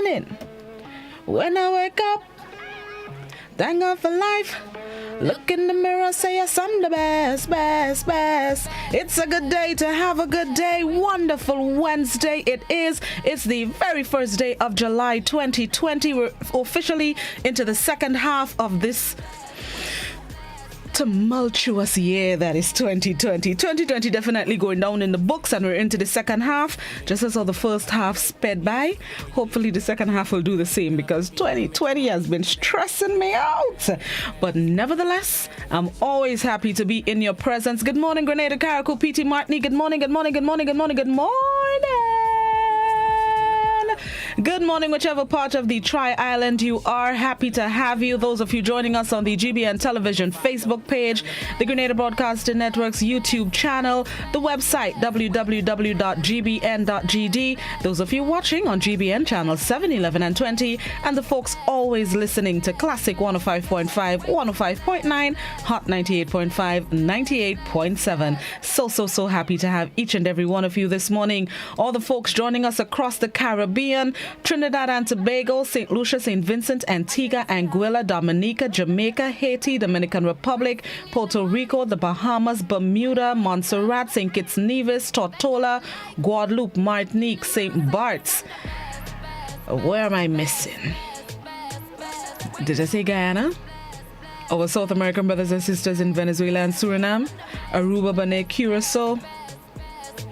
morning, when I wake up, thank God for life. Look in the mirror, say yes, I'm the best, best, best. It's a good day to have a good day. Wonderful Wednesday it is. It's the very first day of July 2020. We're officially into the second half of this tumultuous year that is 2020. 2020 definitely going down in the books, and we're into the second half. Just as how the first half sped by, hopefully the second half will do the same, because 2020 has been stressing me out. But nevertheless, I'm always happy to be in your presence. Good morning, Grenada, Carriacou, PT Martini. Good morning, good morning, good morning, good morning, good morning. Good morning, whichever part of the Tri-Island you are. Happy to have you. Those of you joining us on the GBN Television Facebook page, the Grenada Broadcasting Network's YouTube channel, the website www.gbn.gd. Those of you watching on GBN channels 7, 11, and 20, and the folks always listening to Classic 105.5, 105.9, Hot 98.5, 98.7. So happy to have each and every one of you this morning. All the folks joining us across the Caribbean, Trinidad and Tobago, St. Lucia, St. Vincent, Antigua, Anguilla, Dominica, Jamaica, Haiti, Dominican Republic, Puerto Rico, the Bahamas, Bermuda, Montserrat, St. Kitts Nevis, Tortola, Guadeloupe, Martinique, St. Bart's. Where am I missing? Did I say Guyana? Our South American brothers and sisters in Venezuela and Suriname, Aruba, Bonaire, Curacao.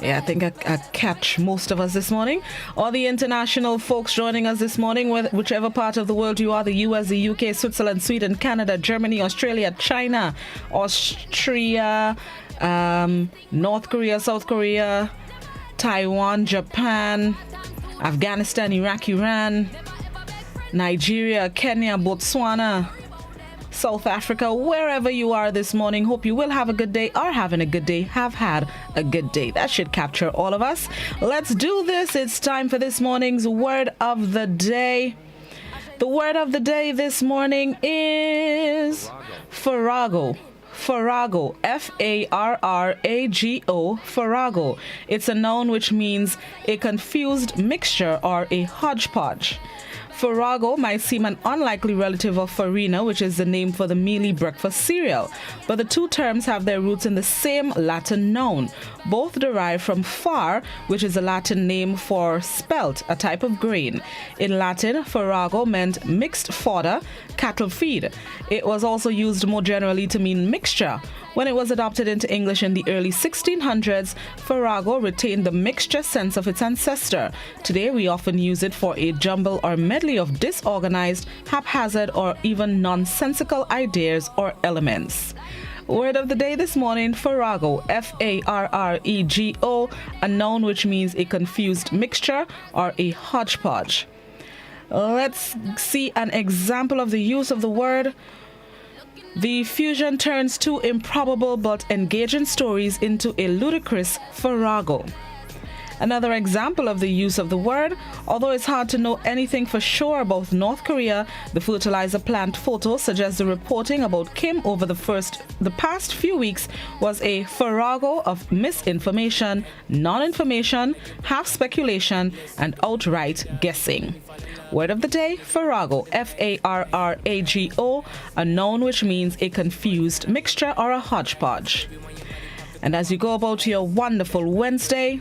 Yeah, I think I catch most of us this morning. All the international folks joining us this morning, whichever part of the world you are, the US, the UK, Switzerland, Sweden, Canada, Germany, Australia, China, Austria, North Korea, South Korea, Taiwan, Japan, Afghanistan, Iraq, Iran, Nigeria, Kenya, Botswana, South Africa, wherever you are this morning. Hope you will have a good day, are having a good day, have had a good day. That should capture all of us. Let's do this. It's time for this morning's word of the day. The word of the day this morning is farrago. Farrago, F-A-R-R-A-G-O, farrago. It's a noun which means a confused mixture or a hodgepodge. Farrago might seem an unlikely relative of farina, which is the name for the mealy breakfast cereal, but the two terms have their roots in the same Latin noun. Both derive from far, which is a Latin name for spelt, a type of grain. In Latin, farrago meant mixed fodder, cattle feed. It was also used more generally to mean mixture. When it was adopted into English in the early 1600s, farrago retained the mixture sense of its ancestor. Today, we often use it for a jumble or medley of disorganized, haphazard, or even nonsensical ideas or elements. Word of the day this morning, farrago, F-A-R-R-E-G-O, a noun which means a confused mixture or a hodgepodge. Let's see an example of the use of the word. The fusion turns two improbable but engaging stories into a ludicrous farrago. Another example of the use of the word, although it's hard to know anything for sure about North Korea, the fertilizer plant photo suggests the reporting about Kim over the past few weeks was a farrago of misinformation, non-information, half speculation, and outright guessing. Word of the day, farrago, F-A-R-R-A-G-O, a noun which means a confused mixture or a hodgepodge. And as you go about your wonderful Wednesday,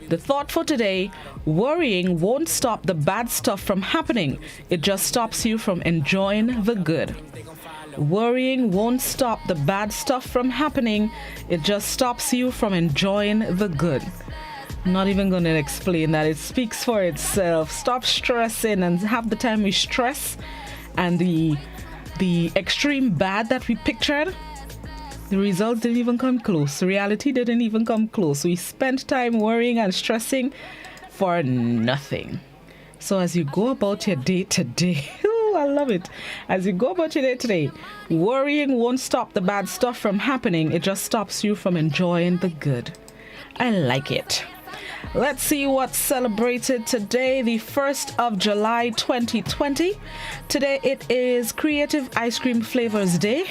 the thought for today, worrying won't stop the bad stuff from happening. It just stops you from enjoying the good. Worrying won't stop the bad stuff from happening. It just stops you from enjoying the good. I'm not even going to explain that. It speaks for itself. Stop stressing, and half the time we stress and the extreme bad that we pictured, the results didn't even come close. Reality didn't even come close. We spent time worrying and stressing for nothing. So as you go about your day today, I love it. As you go about your day today, worrying won't stop the bad stuff from happening. It just stops you from enjoying the good. I like it. Let's see what's celebrated today, the 1st of July 2020. Today it is Creative Ice Cream Flavors Day.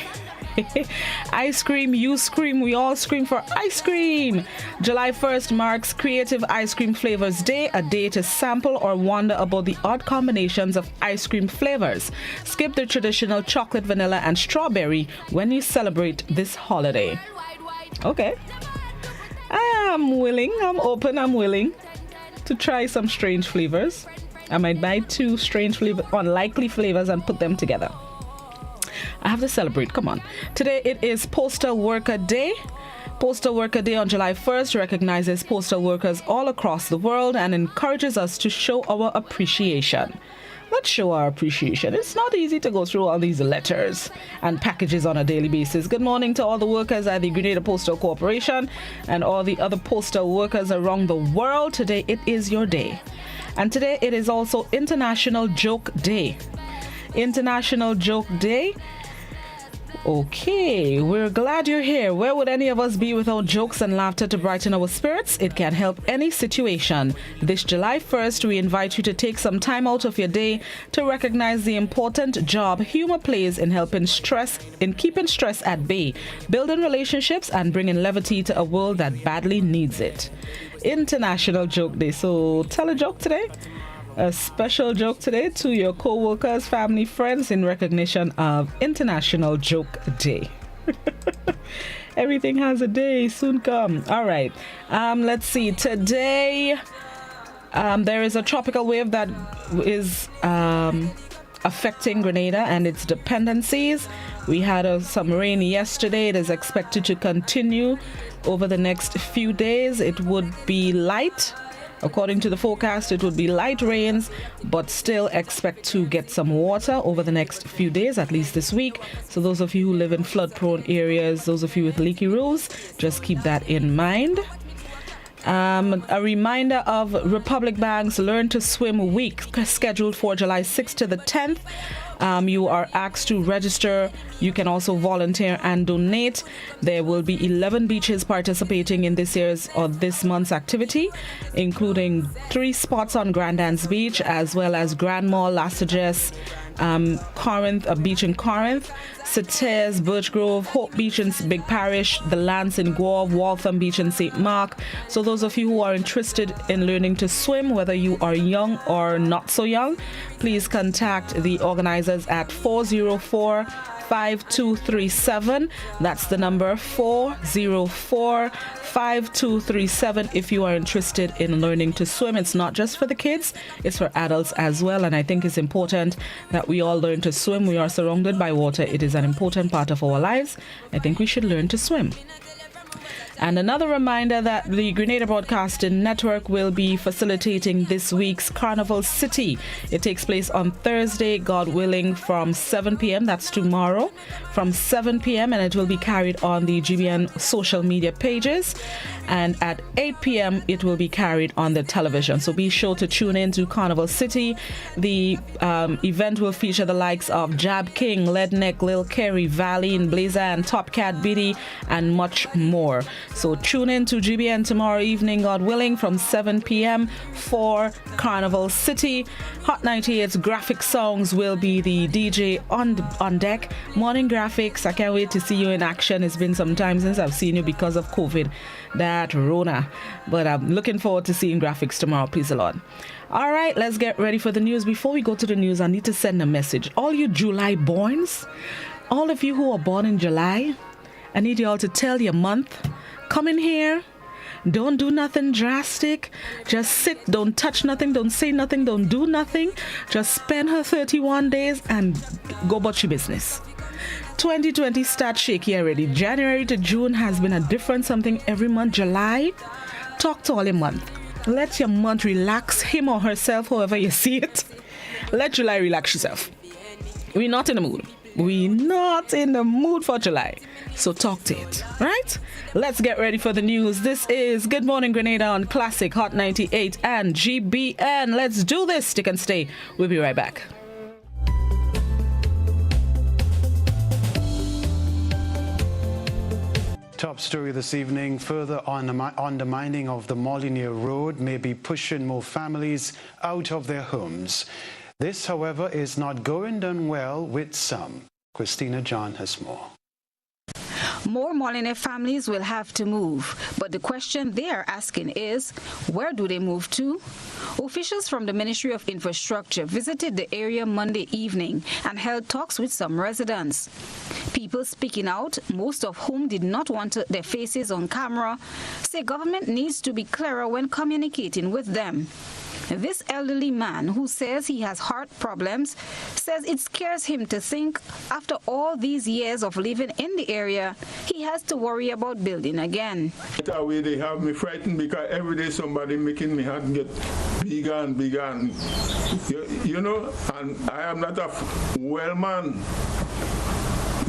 Ice cream, you scream, we all scream for ice cream. July 1st marks Creative Ice Cream Flavors Day, a day to sample or wonder about the odd combinations of ice cream flavors. Skip the traditional chocolate, vanilla, and strawberry when you celebrate this holiday. Okay. I'm willing, I'm open, I'm willing to try some strange flavors. I might buy 2 strange unlikely flavors and put them together. I have to celebrate, come on. Today it is Postal Worker Day. Postal Worker Day on July 1st recognizes postal workers all across the world and encourages us to show our appreciation. Let's show our appreciation. It's not easy to go through all these letters and packages on a daily basis. Good morning to all the workers at the Grenada Postal Corporation and all the other postal workers around the world. Today it is your day. And today it is also International Joke Day. International Joke Day. Okay, we're glad you're here. Where would any of us be without jokes and laughter to brighten our spirits? It can help any situation. This July 1st, we invite you to take some time out of your day to recognize the important job humor plays in keeping stress at bay, building relationships, and bringing levity to a world that badly needs it. International Joke Day. So tell a joke today. A special joke today to your co-workers, family, friends in recognition of International Joke Day. Everything has a day, soon come. All right. Let's see. Today, there is a tropical wave that is affecting Grenada and its dependencies. We had some rain yesterday. It is expected to continue over the next few days. It would be light. According to the forecast, it would be light rains, but still expect to get some water over the next few days, at least this week. So those of you who live in flood-prone areas, those of you with leaky roofs, just keep that in mind. A reminder of Republic Bank's Learn to Swim Week, scheduled for July 6th to the 10th. You are asked to register. You can also volunteer and donate. There will be 11 beaches participating in this month's activity, including 3 spots on Grandans Beach, as well as Grand Mall, Lassages, Corinth, a beach in Corinth, Sates, Birch Grove, Hope Beach in Big Parish, The Lance in Guelph, Waltham Beach in St. Mark. So those of you who are interested in learning to swim, whether you are young or not so young, please contact the organizers at 404-5237. That's the number 404-5237 if you are interested in learning to swim. It's not just for the kids, it's for adults as well. And I think it's important that we all learn to swim. We are surrounded by water. It is an important part of our lives. I think we should learn to swim. And another reminder that the Grenada Broadcasting Network will be facilitating this week's Carnival City. It takes place on Thursday, God willing, from 7 p.m. That's tomorrow, from 7 p.m. and it will be carried on the GBN social media pages. And at 8 p.m. it will be carried on the television. So be sure to tune in to Carnival City. The event will feature the likes of Jab King, Leadneck, Lil Kerry, Valley, and Blazer, and Top Cat Biddy, and much more. So tune in to GBN tomorrow evening, God willing, from 7 p.m. for Carnival City. Hot 98's graphic songs will be the DJ on deck. Morning graphics, I can't wait to see you in action. It's been some time since I've seen you because of COVID, that Rona. But I'm looking forward to seeing graphics tomorrow, please the Lord. All right, let's get ready for the news. Before we go to the news, I need to send a message. All you July borns, all of you who are born in July, I need you all to tell your month, come in here, don't do nothing drastic, just sit, don't touch nothing, don't say nothing, don't do nothing, just spend her 31 days and go about your business. 2020 starts shaky already. January to June has been a different something every month. July, talk to all your month. Let your month relax him or herself, however you see it. Let July relax yourself. We're not in the mood. We're not in the mood for July. So talk to it, right? Let's get ready for the news. This is Good Morning Grenada on Classic Hot 98 and GBN. Let's do this. Stick and stay. We'll be right back. Top story this evening, further undermining of the Molyneux Road may be pushing more families out of their homes. This, however, is not going down well with some. Christina John has more. More Molyneux families will have to move, but the question they are asking is, where do they move to? Officials from the Ministry of Infrastructure visited the area Monday evening and held talks with some residents. People speaking out, most of whom did not want their faces on camera, say government needs to be clearer when communicating with them. This elderly man, who says he has heart problems, says it scares him to think after all these years of living in the area, he has to worry about building again. That way they have me frightened because every day somebody making me heart get bigger and bigger. And, you know, and I am not a well man.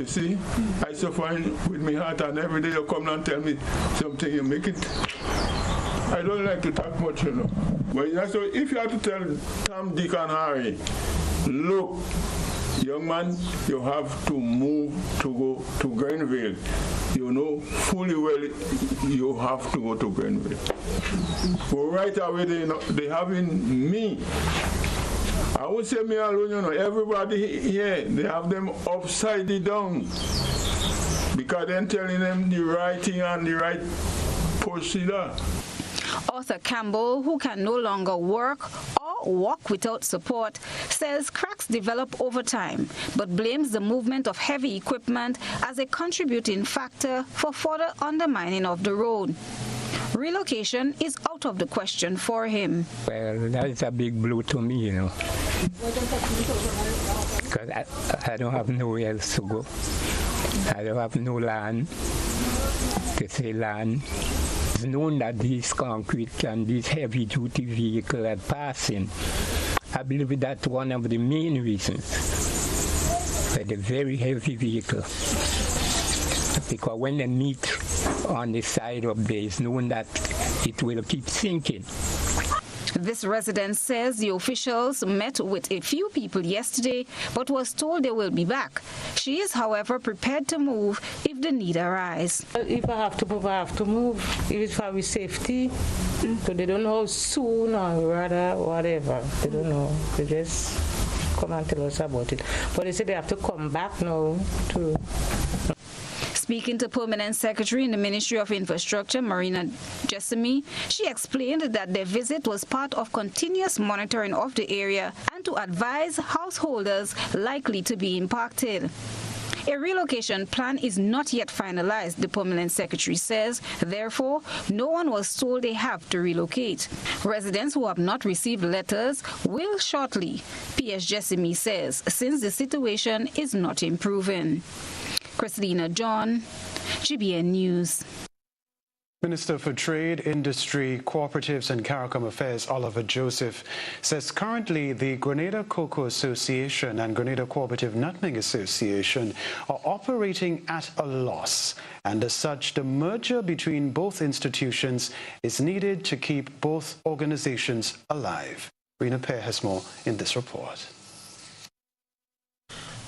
You see, I suffer with my heart, and every day you come and tell me something, you make it. I don't like to talk much, you know. But so if you have to tell Tom, Dick, and Harry, look, young man, you have to move to go to Grenville. You know fully well you have to go to Grenville. But right away they having me. I would say me alone, you know, everybody here, they have them upside down. Because they're telling them the right thing and the right procedure. Arthur Campbell, who can no longer work or walk without support, says cracks develop over time, but blames the movement of heavy equipment as a contributing factor for further undermining of the road. Relocation is out of the question for him. Well, that's a big blow to me, you know, because I don't have nowhere else to go. I don't have no land, to say land. It's known that these concrete and these heavy-duty vehicles are passing. I believe that's one of the main reasons for the very heavy vehicle. Because when they meet on the side of there, it's known that it will keep sinking. This resident says the officials met with a few people yesterday, but was told they will be back. She is, however, prepared to move if the need arises. If I have to move, I have to move. If it's for my safety, so they don't know how soon or rather whatever. They don't know. They just come and tell us about it. But they say they have to come back now to... Speaking to Permanent Secretary in the Ministry of Infrastructure, Marina Jessamy, she explained that their visit was part of continuous monitoring of the area and to advise householders likely to be impacted. A relocation plan is not yet finalized, the Permanent Secretary says. Therefore, no one was told they have to relocate. Residents who have not received letters will shortly, PS Jessamy says, since the situation is not improving. Christina John, GBN News. Minister for Trade, Industry, Cooperatives and CARICOM Affairs, Oliver Joseph, says currently the Grenada Cocoa Association and Grenada Cooperative Nutmeg Association are operating at a loss, and as such, the merger between both institutions is needed to keep both organizations alive. Rena Pear has more in this report.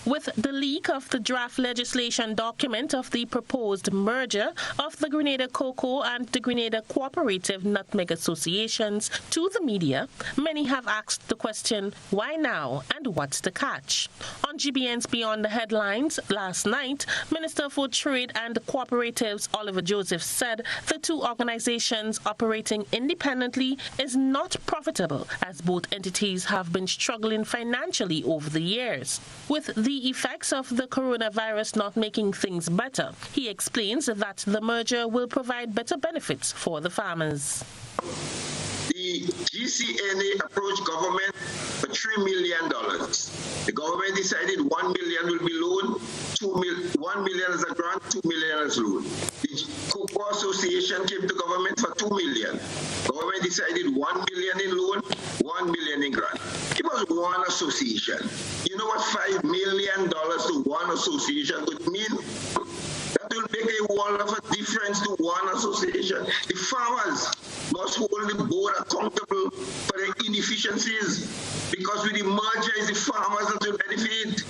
With the leak of the draft legislation document of the proposed merger of the Grenada Cocoa and the Grenada Cooperative Nutmeg Associations to the media, many have asked the question, why now and what's the catch? On GBN's Beyond the Headlines last night, Minister for Trade and Cooperatives Oliver Joseph said the two organizations operating independently is not profitable as both entities have been struggling financially over the years. With the effects of the coronavirus not making things better, he explains that the merger will provide better benefits for the farmers. The GCNA approached government for $3 million. The government decided $1 million will be loaned, $1 million as a grant, $2 million as loan. The Cocoa Association came to government for $2 million. Government decided $1 million in loan, $1 million in grant. It was one association. You know what $5 million to one association would mean? That will make a world of a difference to one association. The farmers must hold the board accountable for their inefficiencies, because with the merger, it's the farmers that will benefit.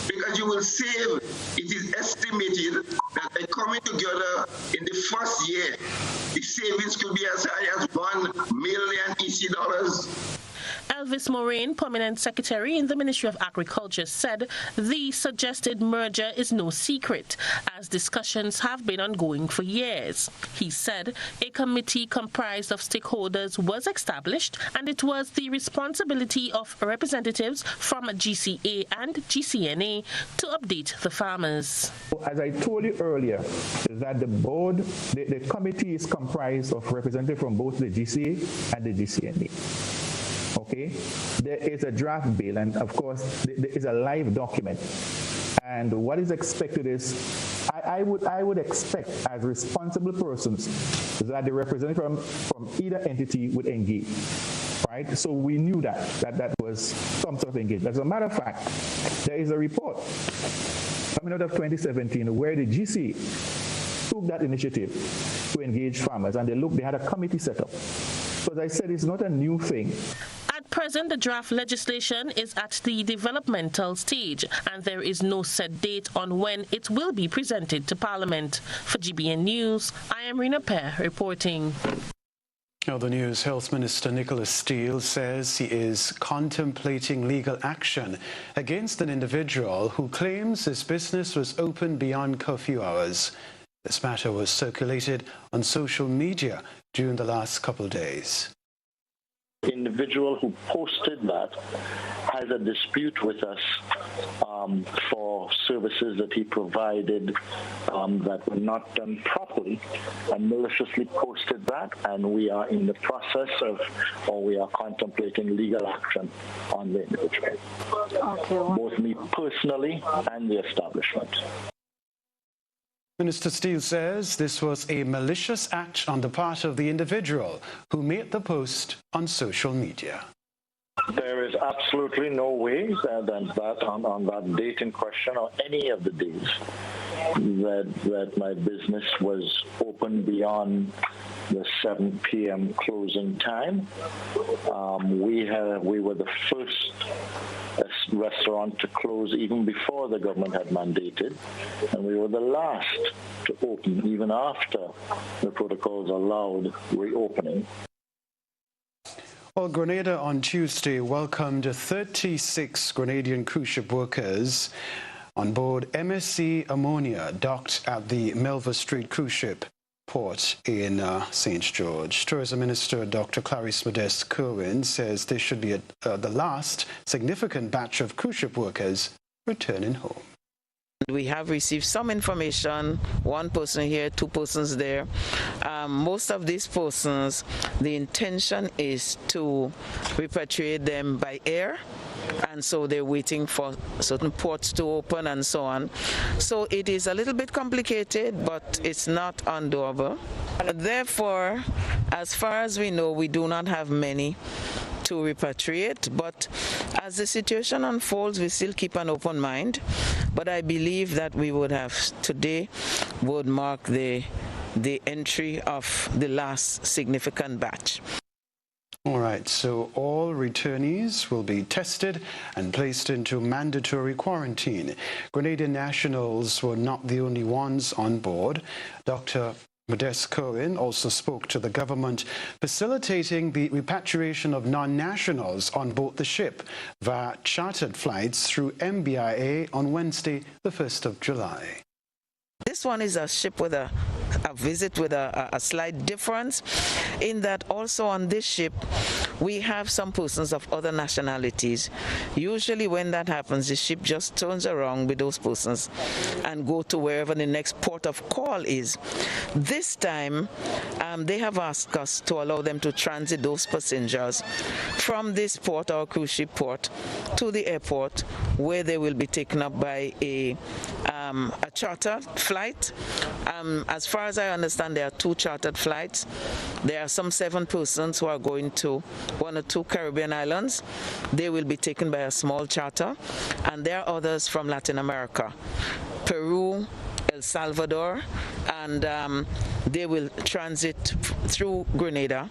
Because you will save. It is estimated that by coming together in the first year, the savings could be as high as $1 million EC dollars. Elvis Moraine, Permanent Secretary in the Ministry of Agriculture, said the suggested merger is no secret, as discussions have been ongoing for years. He said a committee comprised of stakeholders was established, and it was the responsibility of representatives from GCA and GCNA to update the farmers. As I told you earlier, that the board, the committee is comprised of representatives from both the GCA and the GCNA. Okay, there is a draft bill, and of course there is a live document. And what is expected is, I would expect as responsible persons that the representative from either entity would engage. Right? So we knew that was some sort of engagement. As a matter of fact, there is a report coming out of 2017 where the GCA took that initiative to engage farmers, and they had a committee set up. So as I said, it's not a new thing. At present, the draft legislation is at the developmental stage, and there is no set date on when it will be presented to Parliament. For GBN News, I am Rena Pear reporting. Other news, Health Minister Nicholas Steele says he is contemplating legal action against an individual who claims his business was open beyond curfew hours. This matter was circulated on social media during the last couple of days. The individual who posted that has a dispute with us for services that he provided that were not done properly, and maliciously posted that, and we are in the process of, or we are contemplating legal action on the individual. Okay, well, both me personally and the establishment. Minister Steele says this was a malicious act on the part of the individual who made the post on social media. There is absolutely no way that on that date in question or any of the days that my business was open beyond the 7 p.m. closing time. We were the first restaurant to close even before the government had mandated, and we were the last to open even after the protocols allowed reopening. Well, Grenada on Tuesday welcomed 36 Grenadian cruise ship workers on board MSC Ammonia docked at the Melva Street cruise ship port in St. George. Tourism Minister Dr. Clarice Modeste Kerwin says this should be the last significant batch of cruise ship workers returning home. We have received some information, one person here, 2 persons there. Most of these persons, the intention is to repatriate them by air, and so they're waiting for certain ports to open and so on. So it is a little bit complicated, but it's not undoable. Therefore, as far as we know, we do not have many to repatriate, but as the situation unfolds, we still keep an open mind. But I believe that we would have today would mark the entry of the last significant batch. All right, so all returnees will be tested and placed into mandatory quarantine. Grenadian nationals were not the only ones on board. Dr. Modeste Kerwin also spoke to the government facilitating the repatriation of non-nationals on board the ship via chartered flights through MBIA on Wednesday, the 1st of July. This one is a ship with a visit with a slight difference in that also on this ship we have some persons of other nationalities. Usually when that happens, the ship just turns around with those persons and go to wherever the next port of call is. This time they have asked us to allow them to transit those passengers from this port, our cruise ship port, to the airport, where they will be taken up by a charter flight. As far as I understand, there are 2 chartered flights. There are some 7 persons who are going to 1 or 2 Caribbean islands. They will be taken by a small charter, and there are others from Latin America, Peru, El Salvador, and they will transit through Grenada.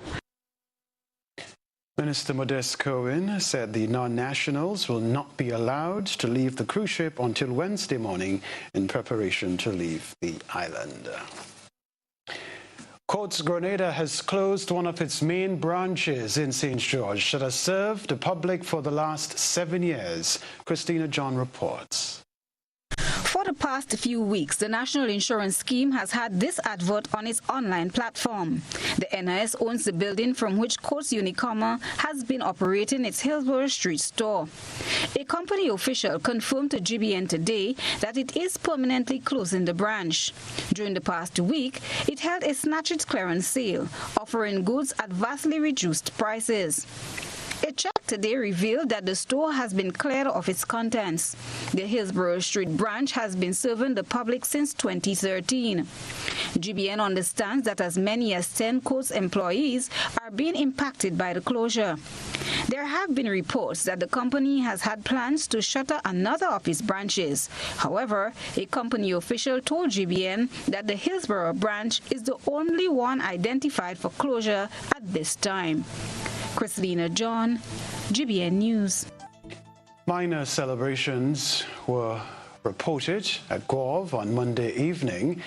Minister Modeste Kerwin said the non-nationals will not be allowed to leave the cruise ship until Wednesday morning in preparation to leave the island. Courts Grenada has closed one of its main branches in St. George that has served the public for the last 7 years. Christina John reports. For the past few weeks, the National Insurance Scheme has had this advert on its online platform. The NIS owns the building from which Courts Unicommer has been operating its Hillsborough Street store. A company official confirmed to GBN today that it is permanently closing the branch. During the past week, it held a snatch-it clearance sale, offering goods at vastly reduced prices. A check today revealed that the store has been cleared of its contents. The Hillsborough Street branch has been serving the public since 2013. GBN understands that as many as 10 Courts employees are being impacted by the closure. There have been reports that the company has had plans to shutter another of its branches. However, a company official told GBN that the Hillsborough branch is the only one identified for closure at this time. Christina John, GBN News. Minor celebrations were reported at Gov on Monday evening.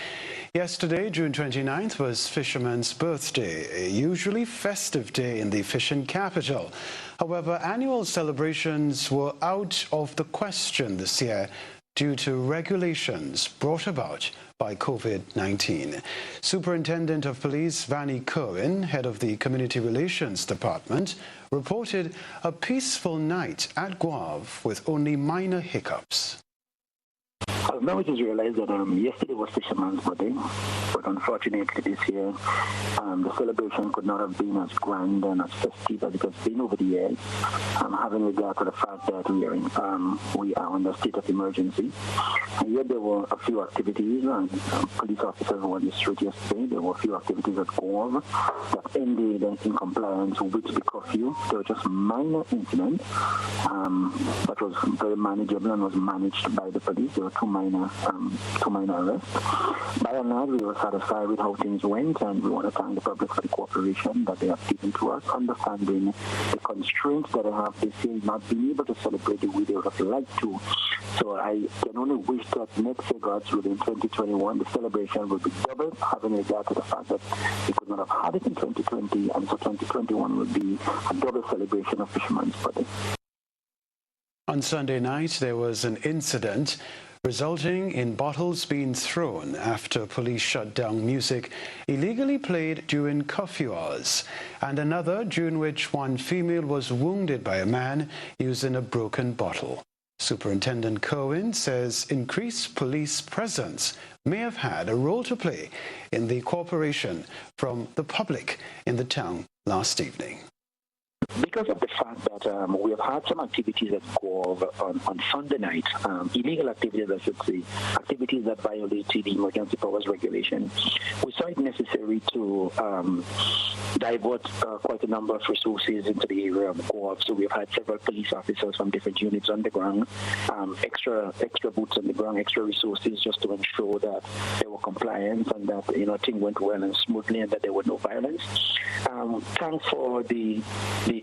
Yesterday, June 29th, was Fisherman's Birthday, a usually festive day in the fishing capital. However, annual celebrations were out of the question this year due to regulations brought about by COVID-19. Superintendent of Police Vanny Kerwin, head of the Community Relations Department, reported a peaceful night at Guav with only minor hiccups. Now it is realized that yesterday was Fisherman's Birthday, but unfortunately this year the celebration could not have been as grand and as festive as it has been over the years, having regard to the fact that we are under state of emergency. And yet there were a few activities, and police officers were on the street yesterday. There were a few activities at Gov that ended in compliance with the curfew. There were just minor incidents that was very manageable and was managed by the police. There were two minor arrests. By and large, we were satisfied with how things went, and we want to thank the public for the cooperation that they have given to us, understanding the constraints that they have this year, not being able to celebrate the way they would have liked to. So I can only wish that next year, God's will, in 2021, the celebration will be doubled, having regard to the fact that we could not have had it in 2020, and so 2021 will be a double celebration of Fisherman's Birthday. On Sunday night, there was an incident resulting in bottles being thrown after police shut down music illegally played during curfew hours, and another during which one female was wounded by a man using a broken bottle. Superintendent Kerwin says increased police presence may have had a role to play in the cooperation from the public in the town last evening. Because of the fact that we have had some activities that go on Sunday night, illegal activities, I should say, activities that violated the emergency powers regulation, we saw it necessary to divert quite a number of resources into the area of Gov. So we've had several police officers from different units on the ground, extra boots on the ground, extra resources just to ensure that there were compliance and that things went well and smoothly and that there was no violence. Thanks for the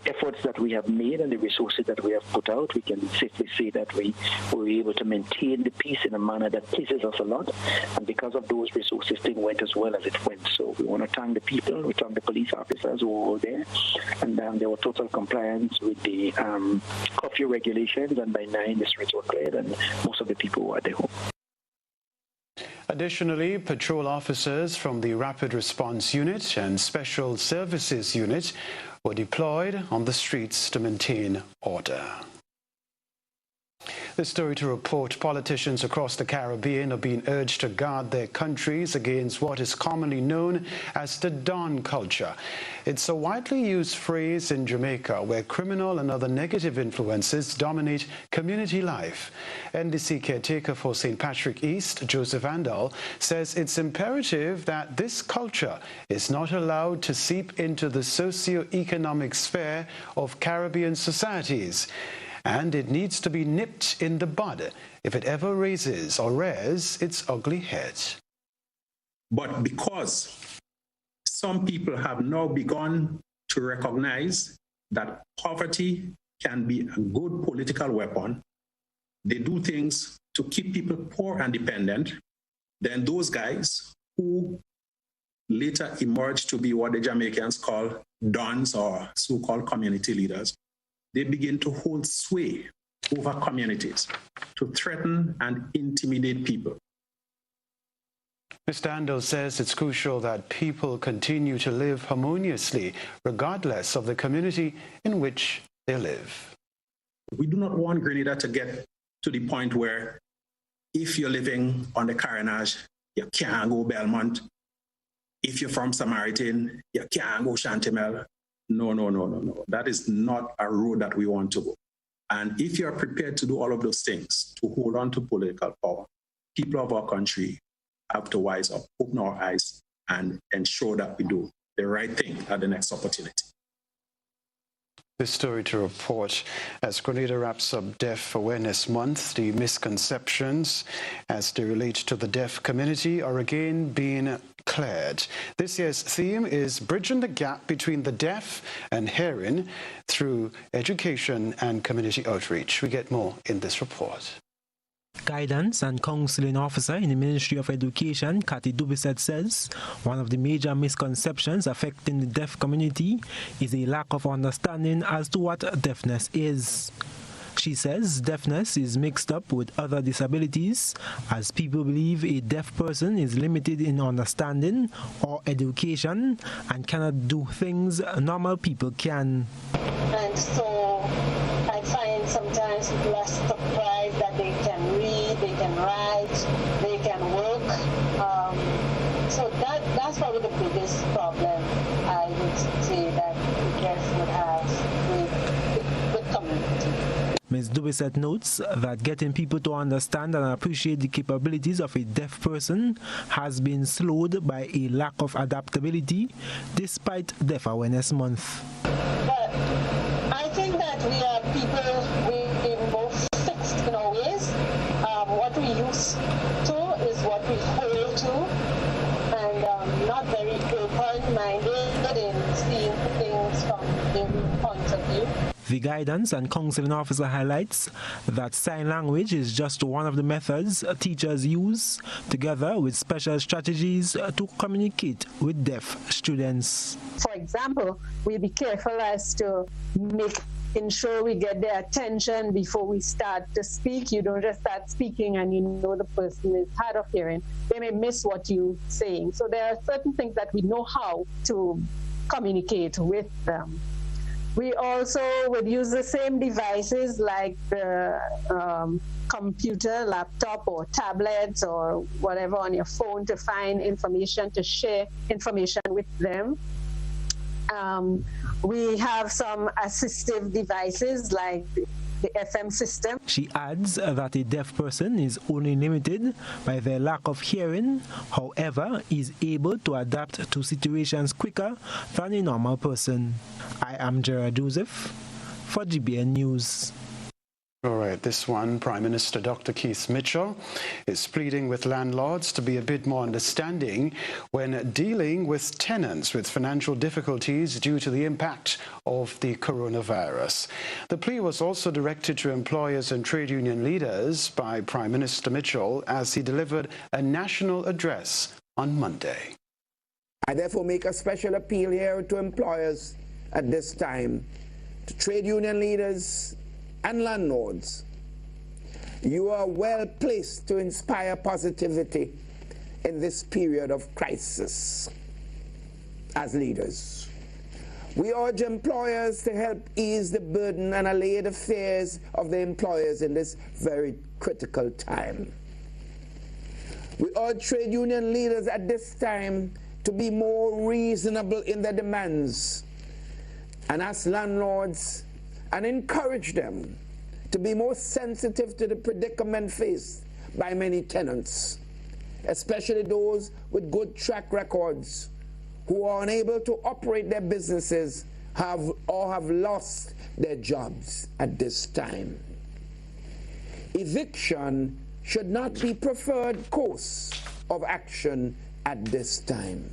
efforts that we have made and the resources that we have put out, we can safely say that we were able to maintain the peace in a manner that pleases us a lot. And because of those resources, things went as well as it went. So we want to thank the people, we thank the police officers who were there. And there were total compliance with the curfew regulations. And by 9, the streets were cleared and most of the people were at their home. Additionally, patrol officers from the Rapid Response Unit and Special Services Unit were deployed on the streets to maintain order. This story to report politicians across the Caribbean are being urged to guard their countries against what is commonly known as the Don culture. It's a widely used phrase in Jamaica where criminal and other negative influences dominate community life. NDC caretaker for St. Patrick East, Joseph Andal, says it's imperative that this culture is not allowed to seep into the socio-economic sphere of Caribbean societies, and it needs to be nipped in the bud if it ever raises or rears its ugly head. But because some people have now begun to recognize that poverty can be a good political weapon, they do things to keep people poor and dependent, then those guys who later emerged to be what the Jamaicans call dons or so-called community leaders, they begin to hold sway over communities to threaten and intimidate people. Mr. Andel says it's crucial that people continue to live harmoniously regardless of the community in which they live. We do not want Grenada to get to the point where if you're living on the Carnage, you can't go Belmont. If you're from Samaritan, you can't go Chantemel. No. That is not a road that we want to go. And if you're prepared to do all of those things to hold on to political power, people of our country have to wise up, open our eyes, and ensure that we do the right thing at the next opportunity. This story to report as Grenada wraps up Deaf Awareness Month. The misconceptions as they relate to the deaf community are again being cleared. This year's theme is bridging the gap between the deaf and hearing through education and community outreach. We get more in this report. Guidance and Counseling Officer in the Ministry of Education, Cathy Dubisset, says one of the major misconceptions affecting the deaf community is a lack of understanding as to what deafness is. She says deafness is mixed up with other disabilities as people believe a deaf person is limited in understanding or education and cannot do things normal people can. And so I find sometimes people are surprised that they can read, they can write, they can work. So that's probably the biggest problem I would say that the deaf would have with community. Ms. Dubisset notes that getting people to understand and appreciate the capabilities of a deaf person has been slowed by a lack of adaptability despite Deaf Awareness Month. But I think that we are people, we're more fixed in our ways. What we used to is what we hold to, and not very open-minded in seeing things from every point of view. The Guidance and Counseling Officer highlights that sign language is just one of the methods teachers use, together with special strategies to communicate with deaf students. For example, we be careful as to ensure we get their attention before we start to speak. You don't just start speaking and you know the person is hard of hearing. They may miss what you're saying. So there are certain things that we know how to communicate with them. We also would use the same devices like the computer, laptop, or tablets, or whatever on your phone to find information, to share information with them. We have some assistive devices like the FM system. She adds that a deaf person is only limited by their lack of hearing, however, is able to adapt to situations quicker than a normal person. I am Gerard Joseph for GBN News. All right, this one, Prime Minister Dr. Keith Mitchell is pleading with landlords to be a bit more understanding when dealing with tenants with financial difficulties due to the impact of the coronavirus. The plea was also directed to employers and trade union leaders by Prime Minister Mitchell as he delivered a national address on Monday. I therefore make a special appeal here to employers at this time, to trade union leaders and landlords. You are well placed to inspire positivity in this period of crisis as leaders. We urge employers to help ease the burden and allay the fears of the employers in this very critical time. We urge trade union leaders at this time to be more reasonable in their demands and ask landlords and encourage them to be more sensitive to the predicament faced by many tenants, especially those with good track records who are unable to operate their businesses have lost their jobs at this time. Eviction should not be preferred course of action at this time.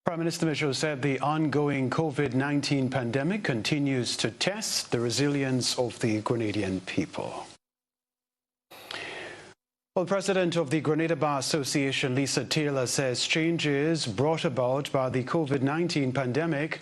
Prime Minister Mitchell said the ongoing COVID-19 pandemic continues to test the resilience of the Grenadian people. Well, President of the Grenada Bar Association, Lisa Taylor, says changes brought about by the COVID-19 pandemic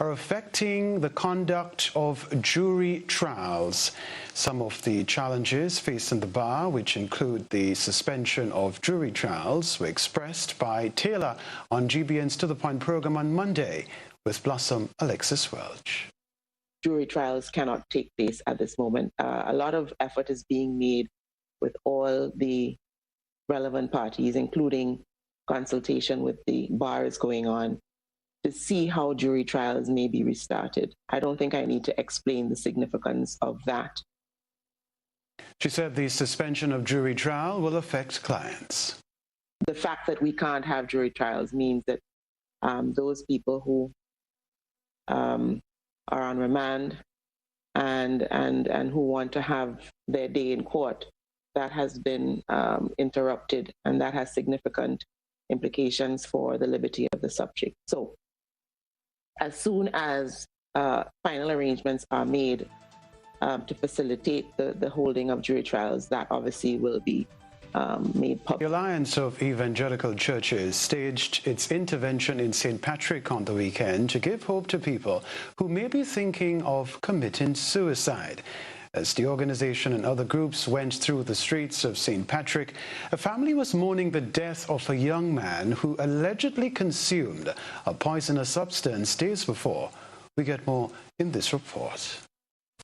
are affecting the conduct of jury trials. Some of the challenges facing the bar, which include the suspension of jury trials, were expressed by Taylor on GBN's To The Point program on Monday with Blossom Alexis-Welsh. Jury trials cannot take place at this moment. A lot of effort is being made with all the relevant parties, including consultation with the bars going on, to see how jury trials may be restarted. I don't think I need to explain the significance of that. She said the suspension of jury trial will affect clients. The fact that we can't have jury trials means that those people who are on remand and who want to have their day in court, that has been interrupted, and that has significant implications for the liberty of the subject. So as soon as final arrangements are made to facilitate the holding of jury trials, that obviously will be made public. The Alliance of Evangelical Churches staged its intervention in St. Patrick on the weekend to give hope to people who may be thinking of committing suicide. As the organization and other groups went through the streets of St. Patrick, a family was mourning the death of a young man who allegedly consumed a poisonous substance days before. We get more in this report.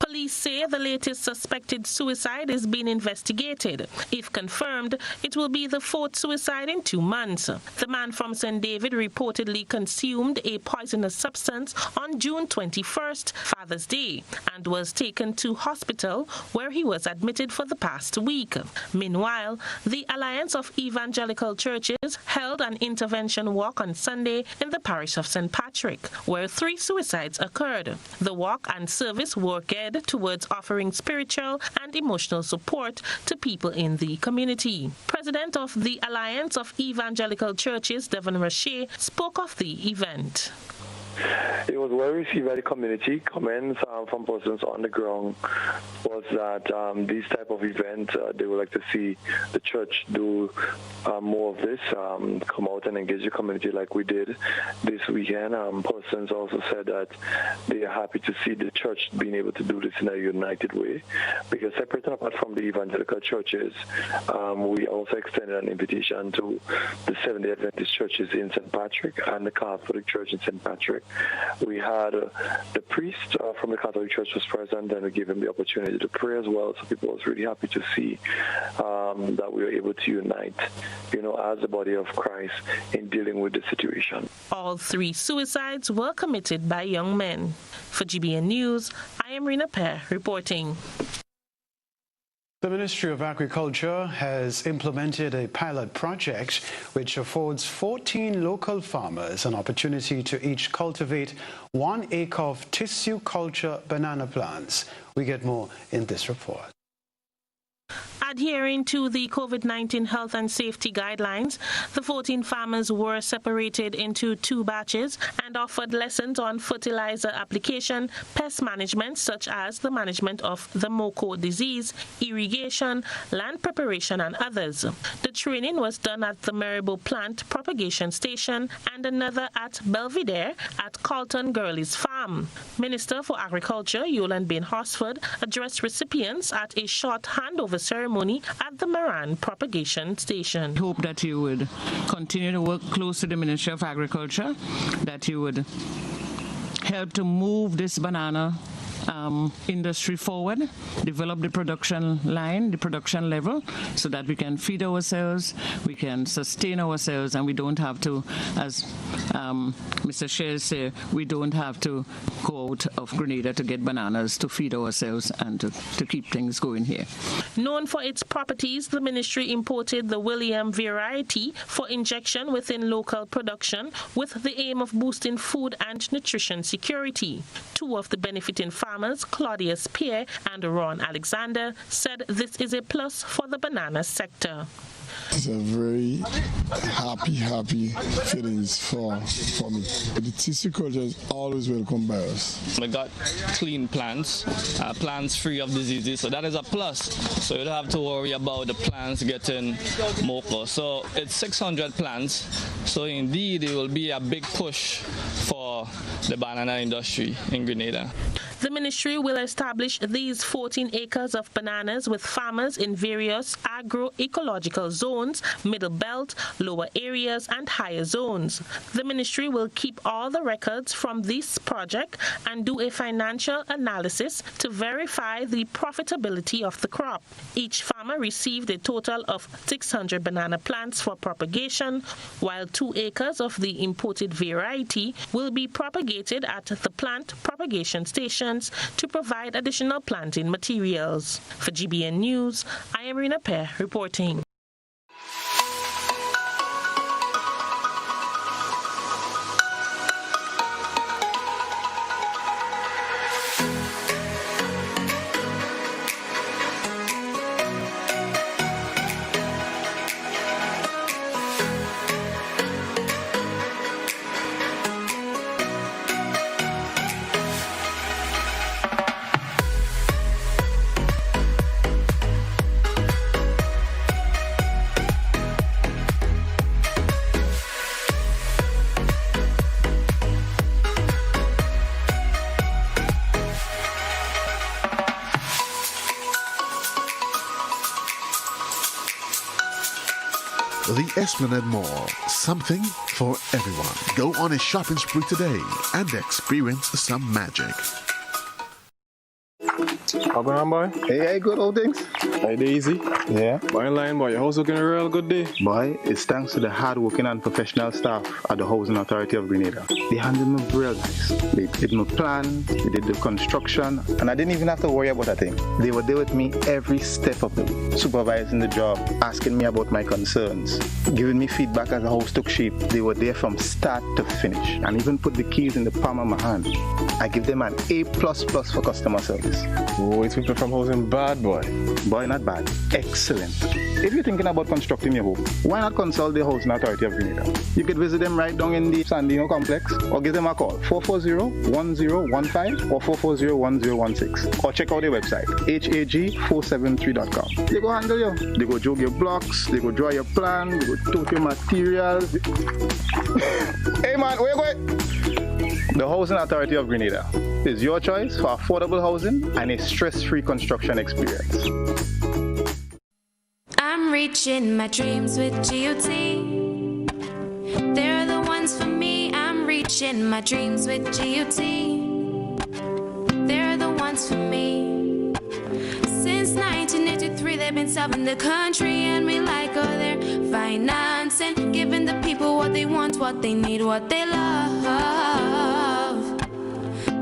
Police say the latest suspected suicide is being investigated. If confirmed, it will be the fourth suicide in 2 months. The man from St. David reportedly consumed a poisonous substance on June 21st, Father's Day, and was taken to hospital where he was admitted for the past week. Meanwhile, the Alliance of Evangelical Churches held an intervention walk on Sunday in the parish of St. Patrick, where 3 suicides occurred. The walk and service were geared towards offering spiritual and emotional support to people in the community. President of the Alliance of Evangelical Churches, Devon Rashe, spoke of the event. It was well received by the community. Comments from persons on the ground was that these type of events, they would like to see the church do more of this, come out and engage the community like we did this weekend. Persons also said that they are happy to see the church being able to do this in a united way, because separate and apart from the evangelical churches, we also extended an invitation to the Seventh-day Adventist churches in St. Patrick and the Catholic Church in St. Patrick. We had the priest from the Catholic Church was present, and we gave him the opportunity to pray as well. So people was really happy to see that we were able to unite, as the body of Christ in dealing with the situation. All 3 suicides were committed by young men. For GBN News, I am Rina Pear reporting. The Ministry of Agriculture has implemented a pilot project which affords 14 local farmers an opportunity to each cultivate 1 acre of tissue culture banana plants. We get more in this report. Adhering to the COVID-19 health and safety guidelines, the 14 farmers were separated into 2 batches and offered lessons on fertilizer application, pest management such as the management of the MOCO disease, irrigation, land preparation and others. The training was done at the Maribo Plant Propagation Station and another at Belvedere at Carlton Gurley's farm. Minister for Agriculture, Yolande Bain Horsford, addressed recipients at a short handover ceremony at the Moran Propagation Station. I hope that you would continue to work close to the Ministry of Agriculture, that you would help to move this banana industry forward, develop the production line, the production level, so that we can feed ourselves, we can sustain ourselves, and we don't have to, as Mr. Shell said, we don't have to go out of Grenada to get bananas to feed ourselves and to keep things going here. Known for its properties, the ministry imported the William variety for injection within local production with the aim of boosting food and nutrition security. 2 of the benefiting farmers, Claudius Pierre and Ron Alexander, said this is a plus for the banana sector. It's a very happy feelings for me. The tissue culture is always welcome by us. We got clean plants, plants free of diseases, so that is a plus. So you don't have to worry about the plants getting mocha. So it's 600 plants, so indeed it will be a big push for the banana industry in Grenada. The ministry will establish these 14 acres of bananas with farmers in various agro-ecological zones, middle belt, lower areas, and higher zones. The ministry will keep all the records from this project and do a financial analysis to verify the profitability of the crop. Each farmer received a total of 600 banana plants for propagation, while 2 acres of the imported variety will be propagated at the plant propagation station to provide additional planting materials. For GBN News, I am Rina Pear reporting. The Esplanade Mall, something for everyone. Go on a shopping spree today and experience some magic. How going on, boy? Hey, good old things. Hey, easy. Yeah. Boy, in line, boy. Your house looking a real good day. Boy, it's thanks to the hard-working and professional staff at the Housing Authority of Grenada. They handled me real nice. They did my plan, they did the construction, and I didn't even have to worry about a thing. They were there with me every step of the way, supervising the job, asking me about my concerns, giving me feedback as the house took shape. They were there from start to finish, and even put the keys in the palm of my hand. I give them an A++ for customer service. Oh, it's people from housing bad, boy. Boy, not bad. Excellent. If you're thinking about constructing your home, why not consult the Housing Authority of Grenada? You could visit them right down in the Sandino complex, or give them a call, 440-1015 or 440-1016. Or check out their website, hag473.com. They go handle you. They go jog your blocks, they go draw your plan, they go tote your materials. Hey man, where you going? The Housing Authority of Grenada is your choice for affordable housing and a stress-free construction experience. I'm reaching my dreams with GOT. They're the ones for me. I'm reaching my dreams with GOT. They're the ones for me. Since 1983, they've been serving the country, and we like all their financing, giving the people what they want, what they need, what they love.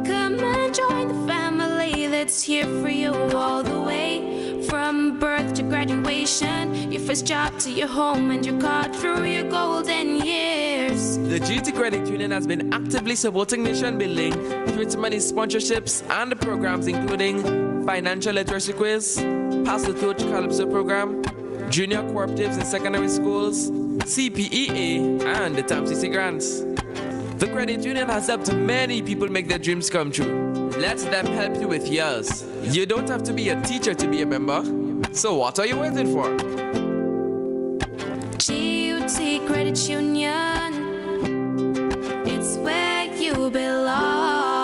Come and join the family that's here for you all the way, from birth to graduation, your first job to your home, and your card through your golden years. The GT Credit Union has been actively supporting nation building through its many sponsorships and programs, including Financial Literacy Quiz, Pass the Torch Calypso Program, Junior Cooperatives in Secondary Schools, CPEA, and the TAMCC Grants. The credit union has helped many people make their dreams come true. Let them help you with yours. You don't have to be a teacher to be a member. So what are you waiting for? GUT Credit Union, it's where you belong.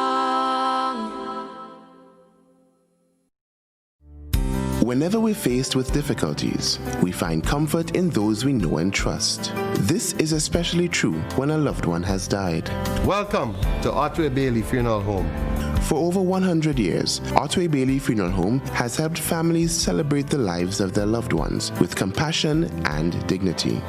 Whenever we're faced with difficulties, we find comfort in those we know and trust. This is especially true when a loved one has died. Welcome to Otway Bailey Funeral Home. For over 100 years, Otway Bailey Funeral Home has helped families celebrate the lives of their loved ones with compassion and dignity.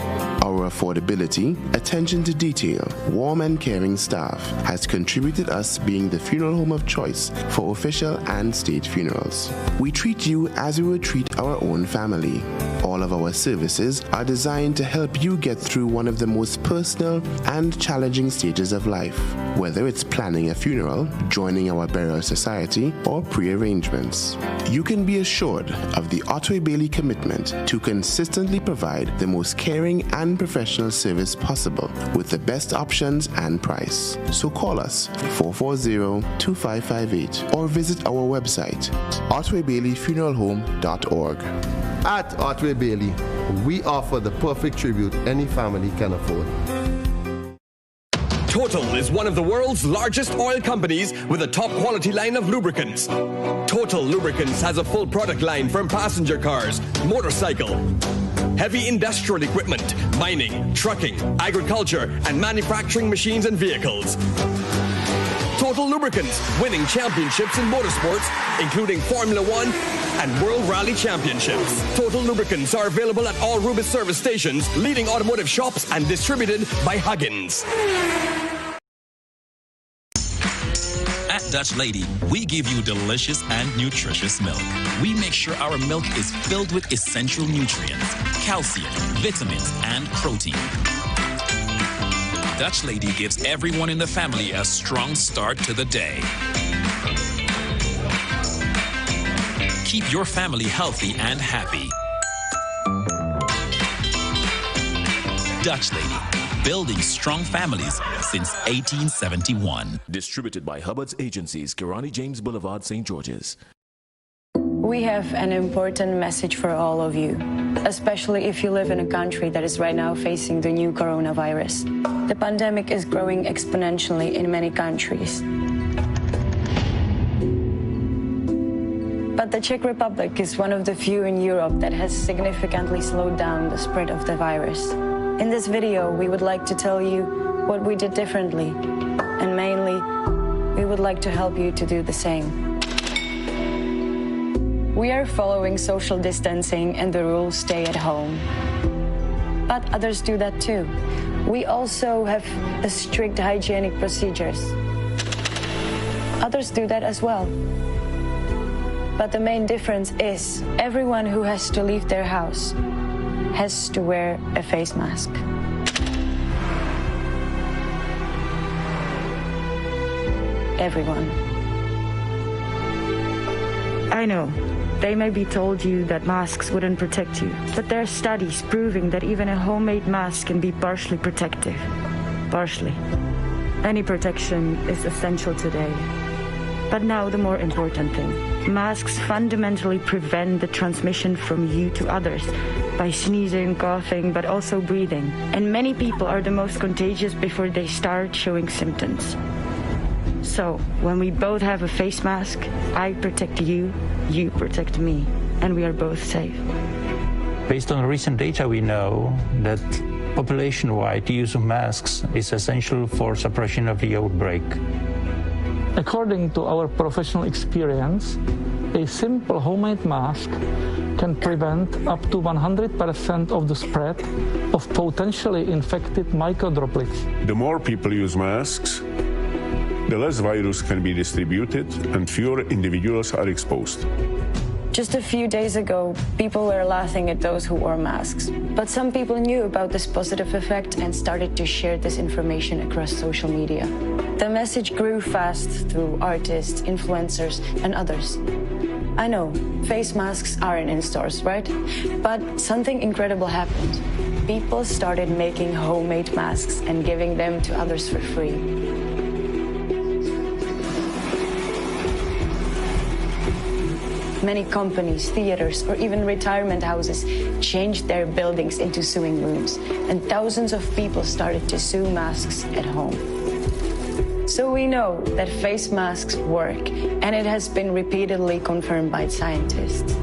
Our affordability, attention to detail, warm and caring staff has contributed us being the funeral home of choice for official and state funerals. We treat you as we would treat our own family. All All of our services are designed to help you get through one of the most personal and challenging stages of life, whether it's planning a funeral, joining our burial society, or pre-arrangements. You can be assured of the Otway Bailey commitment to consistently provide the most caring and professional service possible with the best options and price. So call us 440-2558 or visit our website otwaybaileyfuneralhome.org. At Otway Bailey, we offer the perfect tribute any family can afford. Total is one of the world's largest oil companies with a top quality line of lubricants. Total Lubricants has a full product line from passenger cars, motorcycle, heavy industrial equipment, mining, trucking, agriculture, and manufacturing machines and vehicles. Total Lubricants, winning championships in motorsports, including Formula One and World Rally Championships. Total Lubricants are available at all Rubis service stations, leading automotive shops, and distributed by Huggins. At Dutch Lady, we give you delicious and nutritious milk. We make sure our milk is filled with essential nutrients, calcium, vitamins, and protein. Dutch Lady gives everyone in the family a strong start to the day. Keep your family healthy and happy. Dutch Lady, building strong families since 1871. Distributed by Hubbard's Agencies, Kirani James Boulevard, St. George's. We have an important message for all of you, especially if you live in a country that is right now facing the new coronavirus. The pandemic is growing exponentially in many countries. But the Czech Republic is one of the few in Europe that has significantly slowed down the spread of the virus. In this video, we would like to tell you what we did differently, and mainly, we would like to help you to do the same. We are following social distancing and the rule stay at home. But others do that too. We also have strict hygienic procedures. Others do that as well. But the main difference is everyone who has to leave their house has to wear a face mask. Everyone. I know. They may be told you that masks wouldn't protect you, but there are studies proving that even a homemade mask can be partially protective. Partially. Any protection is essential today. But now the more important thing. Masks fundamentally prevent the transmission from you to others by sneezing, coughing, but also breathing. And many people are the most contagious before they start showing symptoms. So, when we both have a face mask, I protect you, you protect me, and we are both safe. Based on recent data, we know that population-wide, the use of masks is essential for suppression of the outbreak. According to our professional experience, a simple homemade mask can prevent up to 100% of the spread of potentially infected microdroplets. The more people use masks, the less virus can be distributed and fewer individuals are exposed. Just a few days ago, people were laughing at those who wore masks. But some people knew about this positive effect and started to share this information across social media. The message grew fast through artists, influencers, and others. I know, face masks aren't in stores, right? But something incredible happened. People started making homemade masks and giving them to others for free. Many companies, theaters, or even retirement houses changed their buildings into sewing rooms, and thousands of people started to sew masks at home. So we know that face masks work, and it has been repeatedly confirmed by scientists.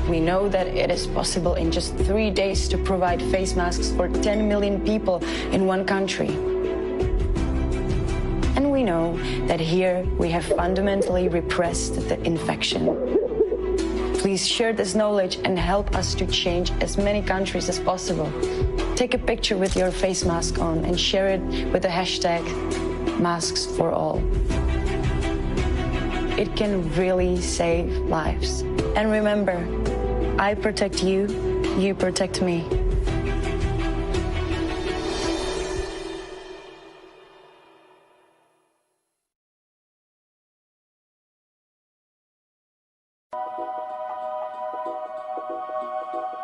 We know that it is possible in just 3 days to provide face masks for 10 million people in one country. And we know that here we have fundamentally repressed the infection. Please share this knowledge and help us to change as many countries as possible. Take a picture with your face mask on and share it with the hashtag #MasksForAll. It can really save lives. And remember, I protect you, You protect me.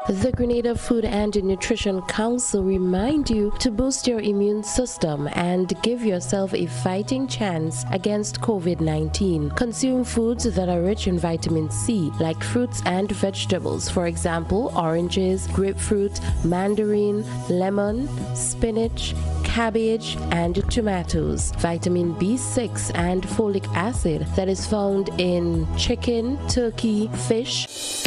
The Grenada Food and Nutrition Council remind you to boost your immune system and give yourself a fighting chance against COVID-19. Consume foods that are rich in vitamin C, like fruits and vegetables. For example, oranges, grapefruit, mandarin, lemon, spinach, cabbage, and tomatoes. Vitamin B6 and folic acid that is found in chicken, turkey, fish.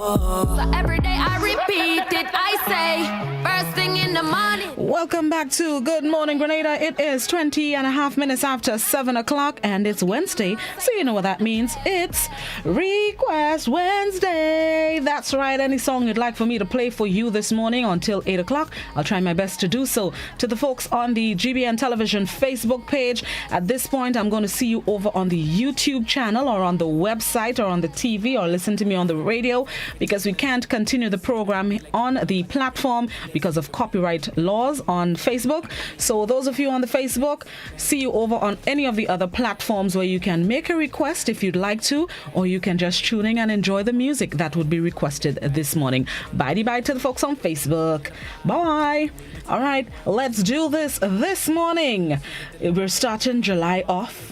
So every day I repeat it, I say, first thing in the morning. Welcome back to Good Morning Grenada. It is 20 and a half minutes after 7 o'clock and it's Wednesday, so you know what that means. It's Request Wednesday. That's right, any song you'd like for me to play for you this morning until 8 o'clock, I'll try my best to do so. To the folks on the GBN Television Facebook page, at this point I'm going to see you over on the YouTube channel or on the website or on the TV or listen to me on the radio, because we can't continue the program on the platform because of copyright laws on Facebook. So those of you on the Facebook, see you over on any of the other platforms where you can make a request if you'd like to, or you can just tune in and enjoy the music that would be requested this morning. Bye to the folks on Facebook. Bye. All right, let's do this morning. We're starting July off.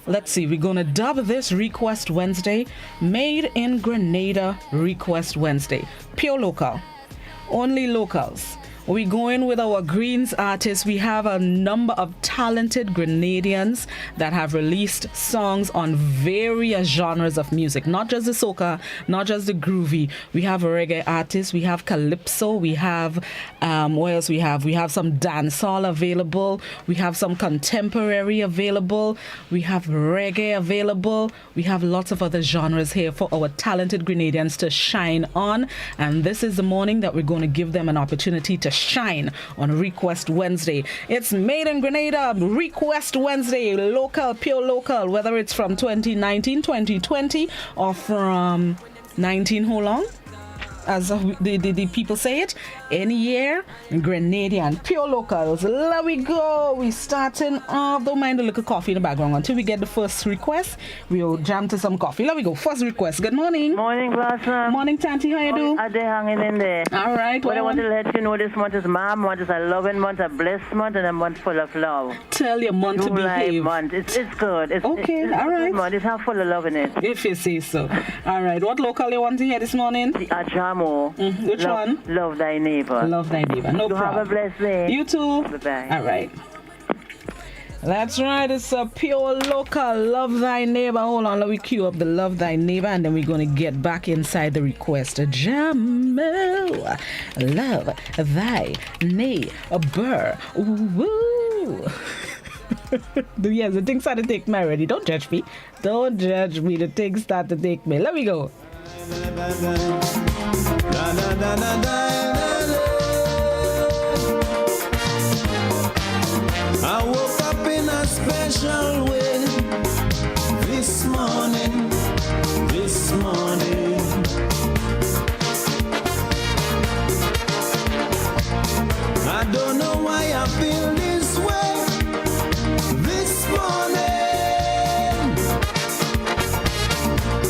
Let's see, we're going to dub this Request Wednesday, Made in Grenada Request Wednesday. Pure local. Only locals. We're going with our Greens artists. We have a number of talented Grenadians that have released songs on various genres of music, not just the soca, not just the groovy. We have reggae artists, we have calypso, we have, what else we have? We have some dancehall available, we have some contemporary available, we have reggae available, we have lots of other genres here for our talented Grenadians to shine on. And this is the morning that we're going to give them an opportunity to shine on Request Wednesday. It's Made in Grenada Request Wednesday, local, pure local, whether it's from 2019, 2020 or from 19, how long? As the people say it, any year, Grenadian, pure locals. There we go. We starting off. Don't mind a little coffee in the background until we get the first request. We'll jam to some coffee. There we go. First request. Good morning. Morning, Blossom. Morning, Tanti. How you do? Are they hanging in there? All right. What I want to let you know, this month is my month. It's a loving month, a blessed month, and a month full of love. Tell your month to behave. Month. It's good. It's all right. Good month. It's half full of love in it. If you say so. All right. What local you want to hear this morning? The Ajamo. Which one? Love thy neighbor. Love thy neighbor. No problem. Have a blessed day. You too. Bye-bye. All right. That's right. It's a pure local. Love thy neighbor. Hold on. Let me cue up the Love thy neighbor, and then we're going to get back inside the request. Jamel. Love thy neighbor. Woo. Yes, the things start to take me already. Don't judge me. Don't judge me. The things start to take me. Let me go. I woke up in a special way this morning. I don't know why I feel this way this morning,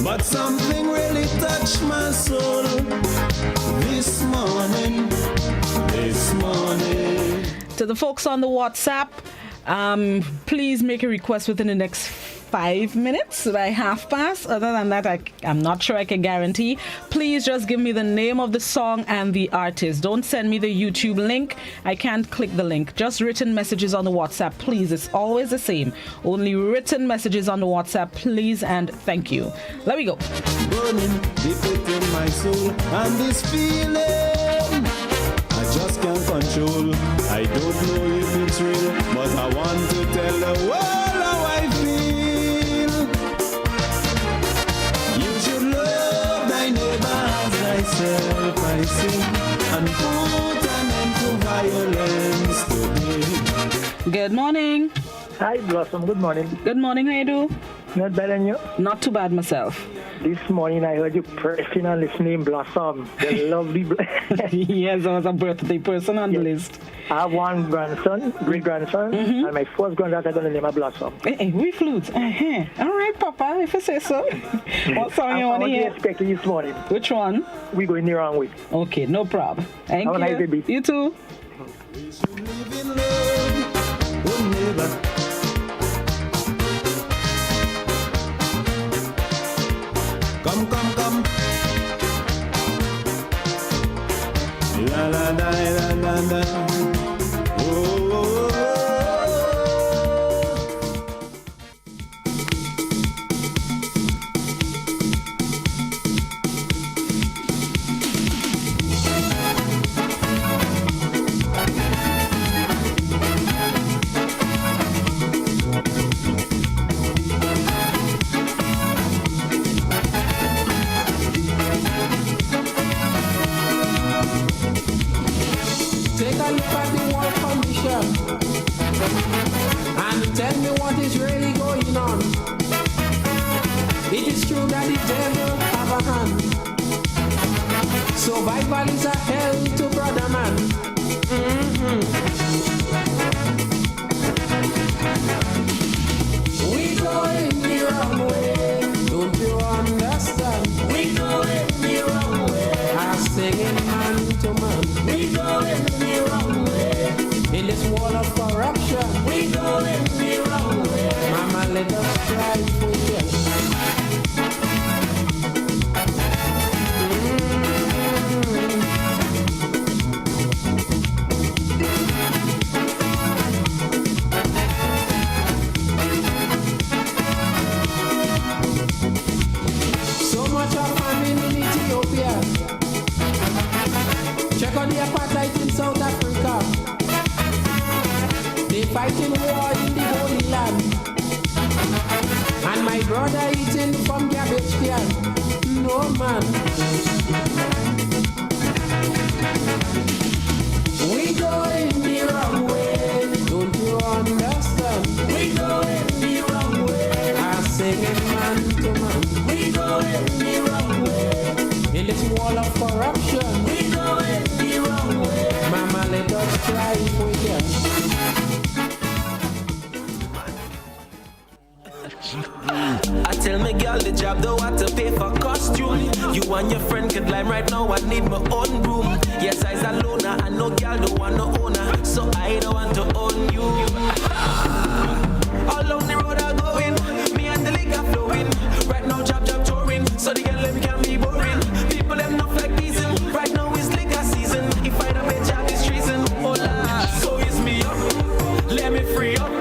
but something really touched my soul this morning. To the folks on the WhatsApp, please make a request within the next 5 minutes by past. Other than that, I'm not sure I can guarantee. Please just give me the name of the song and the artist. Don't send me the YouTube link. I can't click the link. Just written messages on the WhatsApp, please. It's always the same. Only written messages on the WhatsApp, please, and thank you. Let me go. Burning deep within my soul, and this feeling I just can't control. I don't know if it's real, but I want to tell the world how I feel. You should love thy neighbor as thyself, I sing, and put an end to violence today. Good morning. Hi, Blossom. Good morning. Good morning. How you do? Not bad, and you? Not too bad myself. This morning I heard you pressing on this name, Blossom. The lovely. Yes, I was a birthday person on the list. I have one grandson, great-grandson, and my first granddaughter going to name her Blossom. Hey, we flutes. All right, Papa, if you say so. What song you want to hear? I'm expecting this morning. Which one? We going the wrong way. Okay, no problem. Thank Have you. a nice day. You too. Come, come, come. La la la la la la. Oh, oh, oh. Take a look at the world condition and tell me what is really going on. It is true that the devil have a hand. Survival is a hell to brother man. We going the wrong way, don't you understand? We going the wrong way. I'm singing man to man. We going the wrong way. In this wall of corruption, we going the wrong way. Mama, let us strive with you. So much of famine in Ethiopia. Check on the apartheid in South Africa. They fighting war in the Holy Land. And my brother eating from garbage can. No man. We going the wrong way. Don't you understand? We going the wrong way. I'm singing man to man. We going the wrong way. In this wall of corruption. We going the wrong way. Mama, let us try with you. I tell me girl the job don't want to pay for costume. You and your friend can climb right now, I need my own room. Yes, I's a loner, and no girl don't want no owner, so I don't want to own you. All on the road I'm going, me and the liquor flowing. Right now job touring, so the girl them can be boring. People them not like diesel, right now it's liquor season. If I don't make job it's treason, hola. So it's me up, let me free up.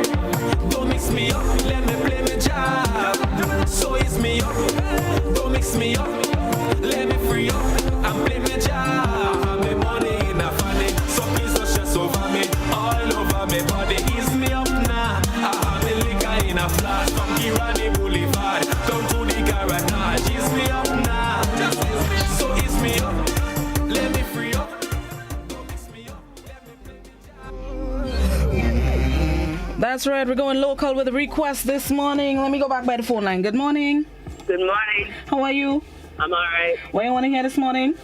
Don't mix me up, let me play my job. So it's me up, don't mix me up. Let me free up and play my job. Have me money in a funny, so please don't stress over me. All over me body, ease me up now. I have me liquor in a flash from Kirani Boulevard down to the garage. Ease me up now, so ease me up. Let me free up. That's right. We're going local with a request this morning. Let me go back by the phone line. Good morning. Good morning. How are you? I'm alright. What you want to hear this morning?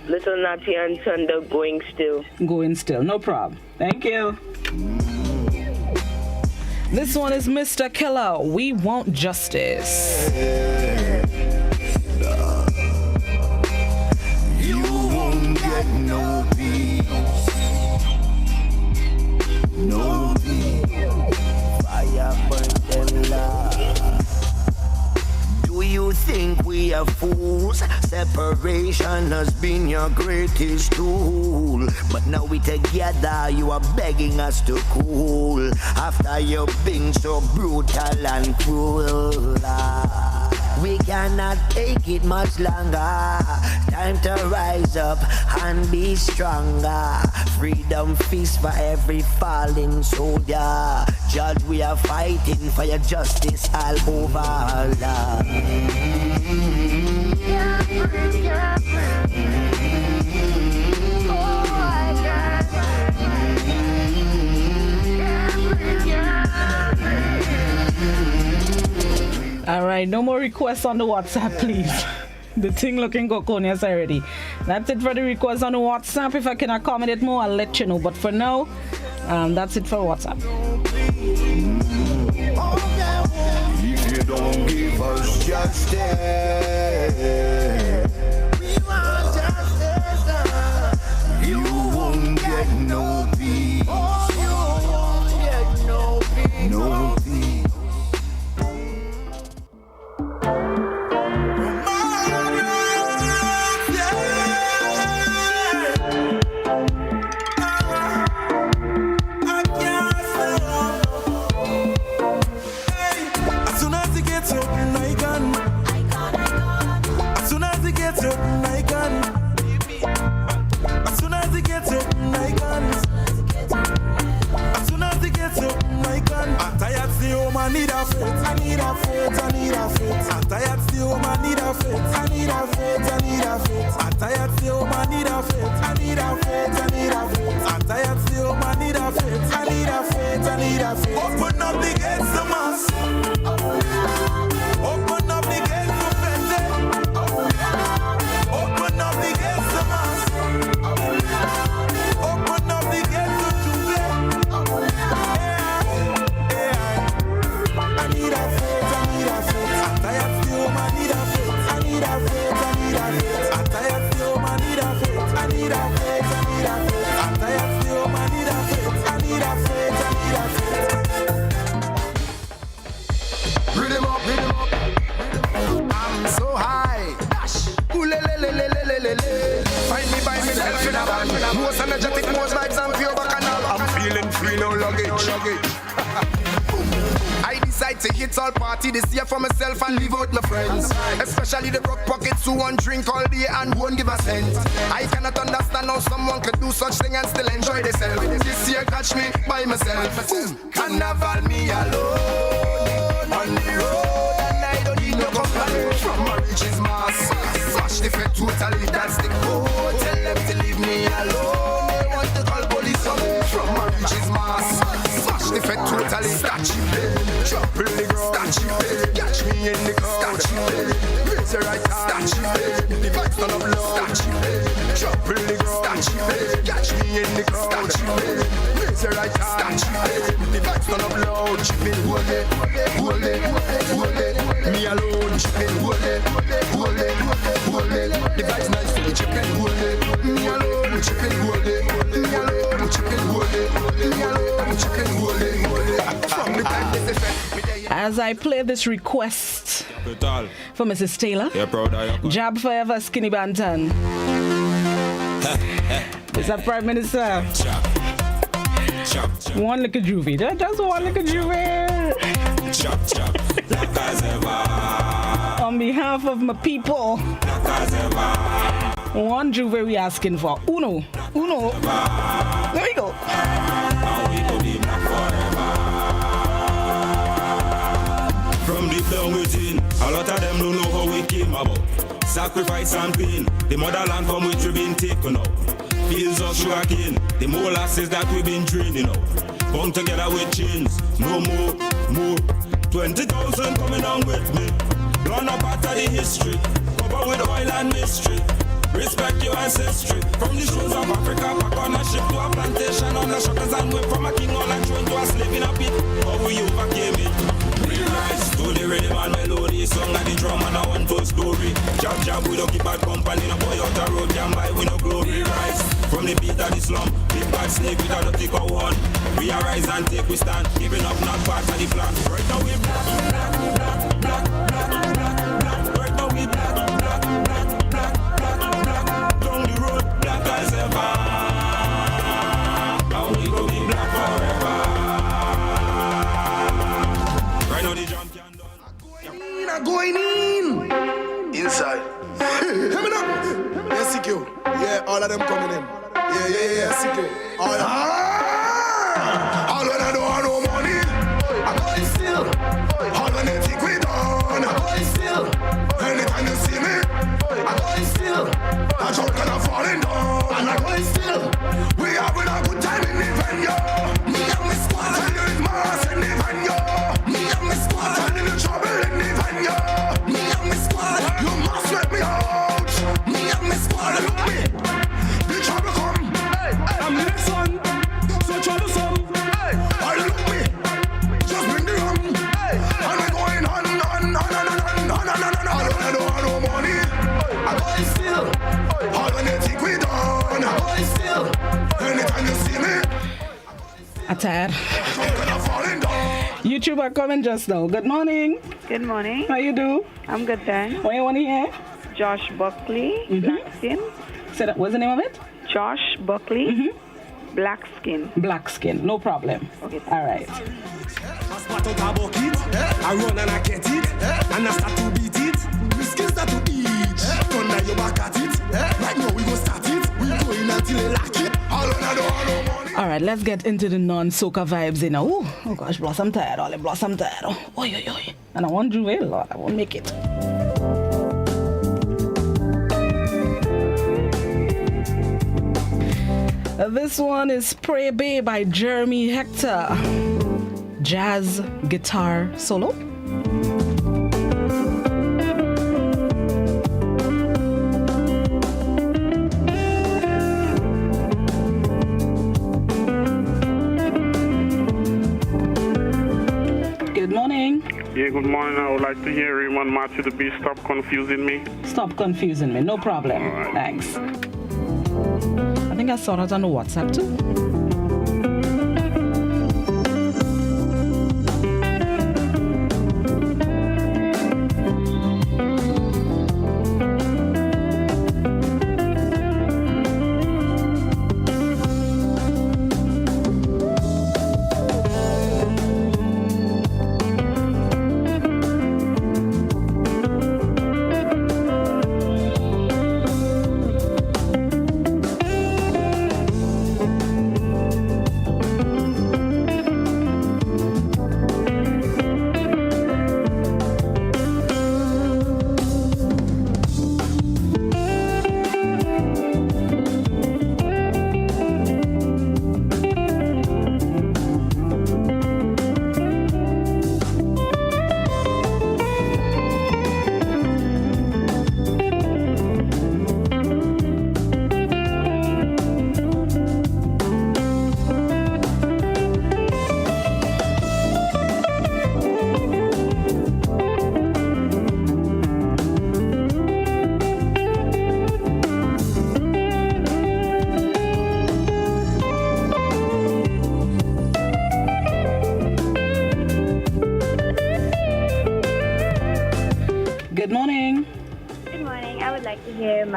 Little Natty and Thunder, Going Still. Going Still. No problem. Thank you. This one is Mr. Killer. We want justice. You won't get no peace. No peace. Fire burn them light. Do you think we are fools? Separation has been your greatest tool. But now we together, you are begging us to cool. After you've been so brutal and cruel. We cannot take it much longer. Time to rise up and be stronger. Freedom feast for every fallen soldier. Judge, we are fighting for your justice all over. All right, no more requests on the WhatsApp, please. The thing looking coconius already. That's it for the requests on the WhatsApp. If I can accommodate more, I'll let you know. But for now, that's it for WhatsApp. If you don't give us justice, we want justice. You won't get no peace. You won't get no peace. No peace. I need a faith, I need a faith, I need a faith. I'm tired still, I need a faith, I need a faith, I need a faith. I'm tired still, I need a faith, I need a faith, I need a faith. I'm tired still, I need a faith, I need a faith, I need a faith. Open up the gates to mass. Open up the gates to faith. Open up the gates to mass. Open up the gates to Juve. I need a faith, I need a faith. I'm tired still, I need a faith. I need a faith, I need a faith. I'm tired still, I need a faith. I need a faith, I need a faith. I'm tired still, I need a faith. I need a faith, I need a faith. Read him up, read him up. I'm so high. Dash. Ooh, le, le, le, le, le, le, le. Find me by myself in a van. Most energetic, most vibes and pure bacchanal. I'm feeling free, no luggage. I decide to hit all party this year for myself and leave out my friends. Especially the broke pockets who won't drink all day and won't give a cent. I cannot understand how someone could do such thing and still enjoy themselves. This year catch me by myself. Carnival me alone on the road and I don't need no company. From my riches mass, smash the fed totally, that's the code. Tell them to leave me alone. They want to call police on me. From my riches mass, smash the fed totally, statue bed. Drop in the ground, statue bed. Catch me in the crowd, statue bed. Raise your right hand, statue bed. The vibes turn up loud, statue bed. Drop in the ground, statue bed. Catch me in the crowd, statue bed. Raise your right hand, statue bed. The vibes turn up loud, chipping, hold it, hold it, hold it. Me alone, chipping, hold it, hold it, hold it. The vibes nice to be chipping, hold it. Me alone, chipping, hold it. Me alone, chipping, hold it. Me alone, chipping, hold it. From the time this effect. As I play this request for Mrs. Taylor, Jab Forever Skinny Banton. Mr. Prime Minister, one little juvie, just one little juvie. On behalf of my people, one juvie we asking for. Uno. There we go. From deep down within, a lot of them don't know how we came about. Sacrifice and pain, the motherland from which we've been taken out. Fields of sugarcane, the molasses that we've been draining out. Bound together with chains, no more. 20,000 coming on with me. Run up out of the history, cover with oil and mystery. Respect your ancestry. From the shores of Africa, back on a ship to a plantation on the shutters and whip from a king on a throne to a slave in a pit. How we overcame it. Real rise to the rhythm and melody, song at the drum and a one-told story. Jab, we don't keep bad company, no boy out the road, can buy, we no glory. Rise from the beat of the slum, big bad snake with a dirty cow horn. We arise and take we stand, giving up not part of the plan. Right now we black. Right now we black. Down the road, black as ever. Now we go be black forever. Right now the champion done. I'm going in. Inside. Hear me now. Yeah, secure. Yeah, all of them coming in. Yeah, secure. All when I don't have no money, I'm going still. All when they think we done, I'm going still. Anytime you see me, I'm going still. I'm drunk and I'm falling down, and I'm going still. We having a good time in the venue. Me and my squad, and there is mass in the venue. Me and my squad, and in the trouble in the venue. tired. YouTube are coming just now. Good morning. Good morning. How you do? I'm good, thanks. What you want to hear? Josh Buckley, Black Skin. Say that. What's the name of it? Josh Buckley, Black Skin. Black Skin. No problem. Okay. All right. I run and I get it, and I start to beat it. Whiskey start to itch. Under your back at it. Right now we go start it. We going until they lock it. All right, let's get into the non-soca vibes in now. Oh gosh, Blossom tired, all Blossom tired. Oh, and I want Jewel, Lord, I won't make it. This one is Pray Bay by Jeremy Hector. Jazz guitar solo. Good morning. Yeah, good morning. I would like to hear Raymond Matthew the Beast, Stop Confusing Me. Stop confusing me, no problem. Right. Thanks. I think I saw that on the WhatsApp too.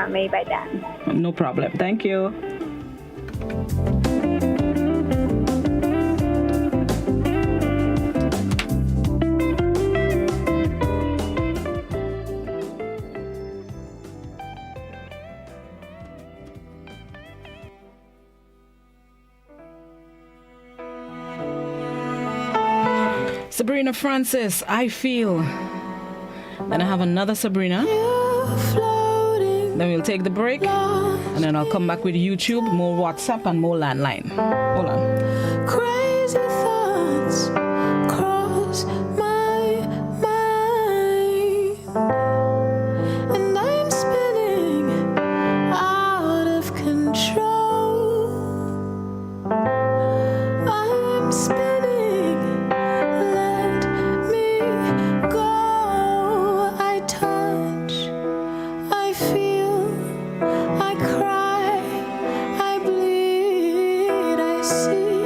Made by Dan. No problem. Thank you. Sabrina Francis, I Feel. Then I have another Sabrina. Then we'll take the break, and then I'll come back with YouTube, more WhatsApp, and more landline. Hold on. Crazy thoughts cross my mind, and I'm spinning out of control. I'm spinning, let me go. I touch, I feel, I cry, I bleed, I see,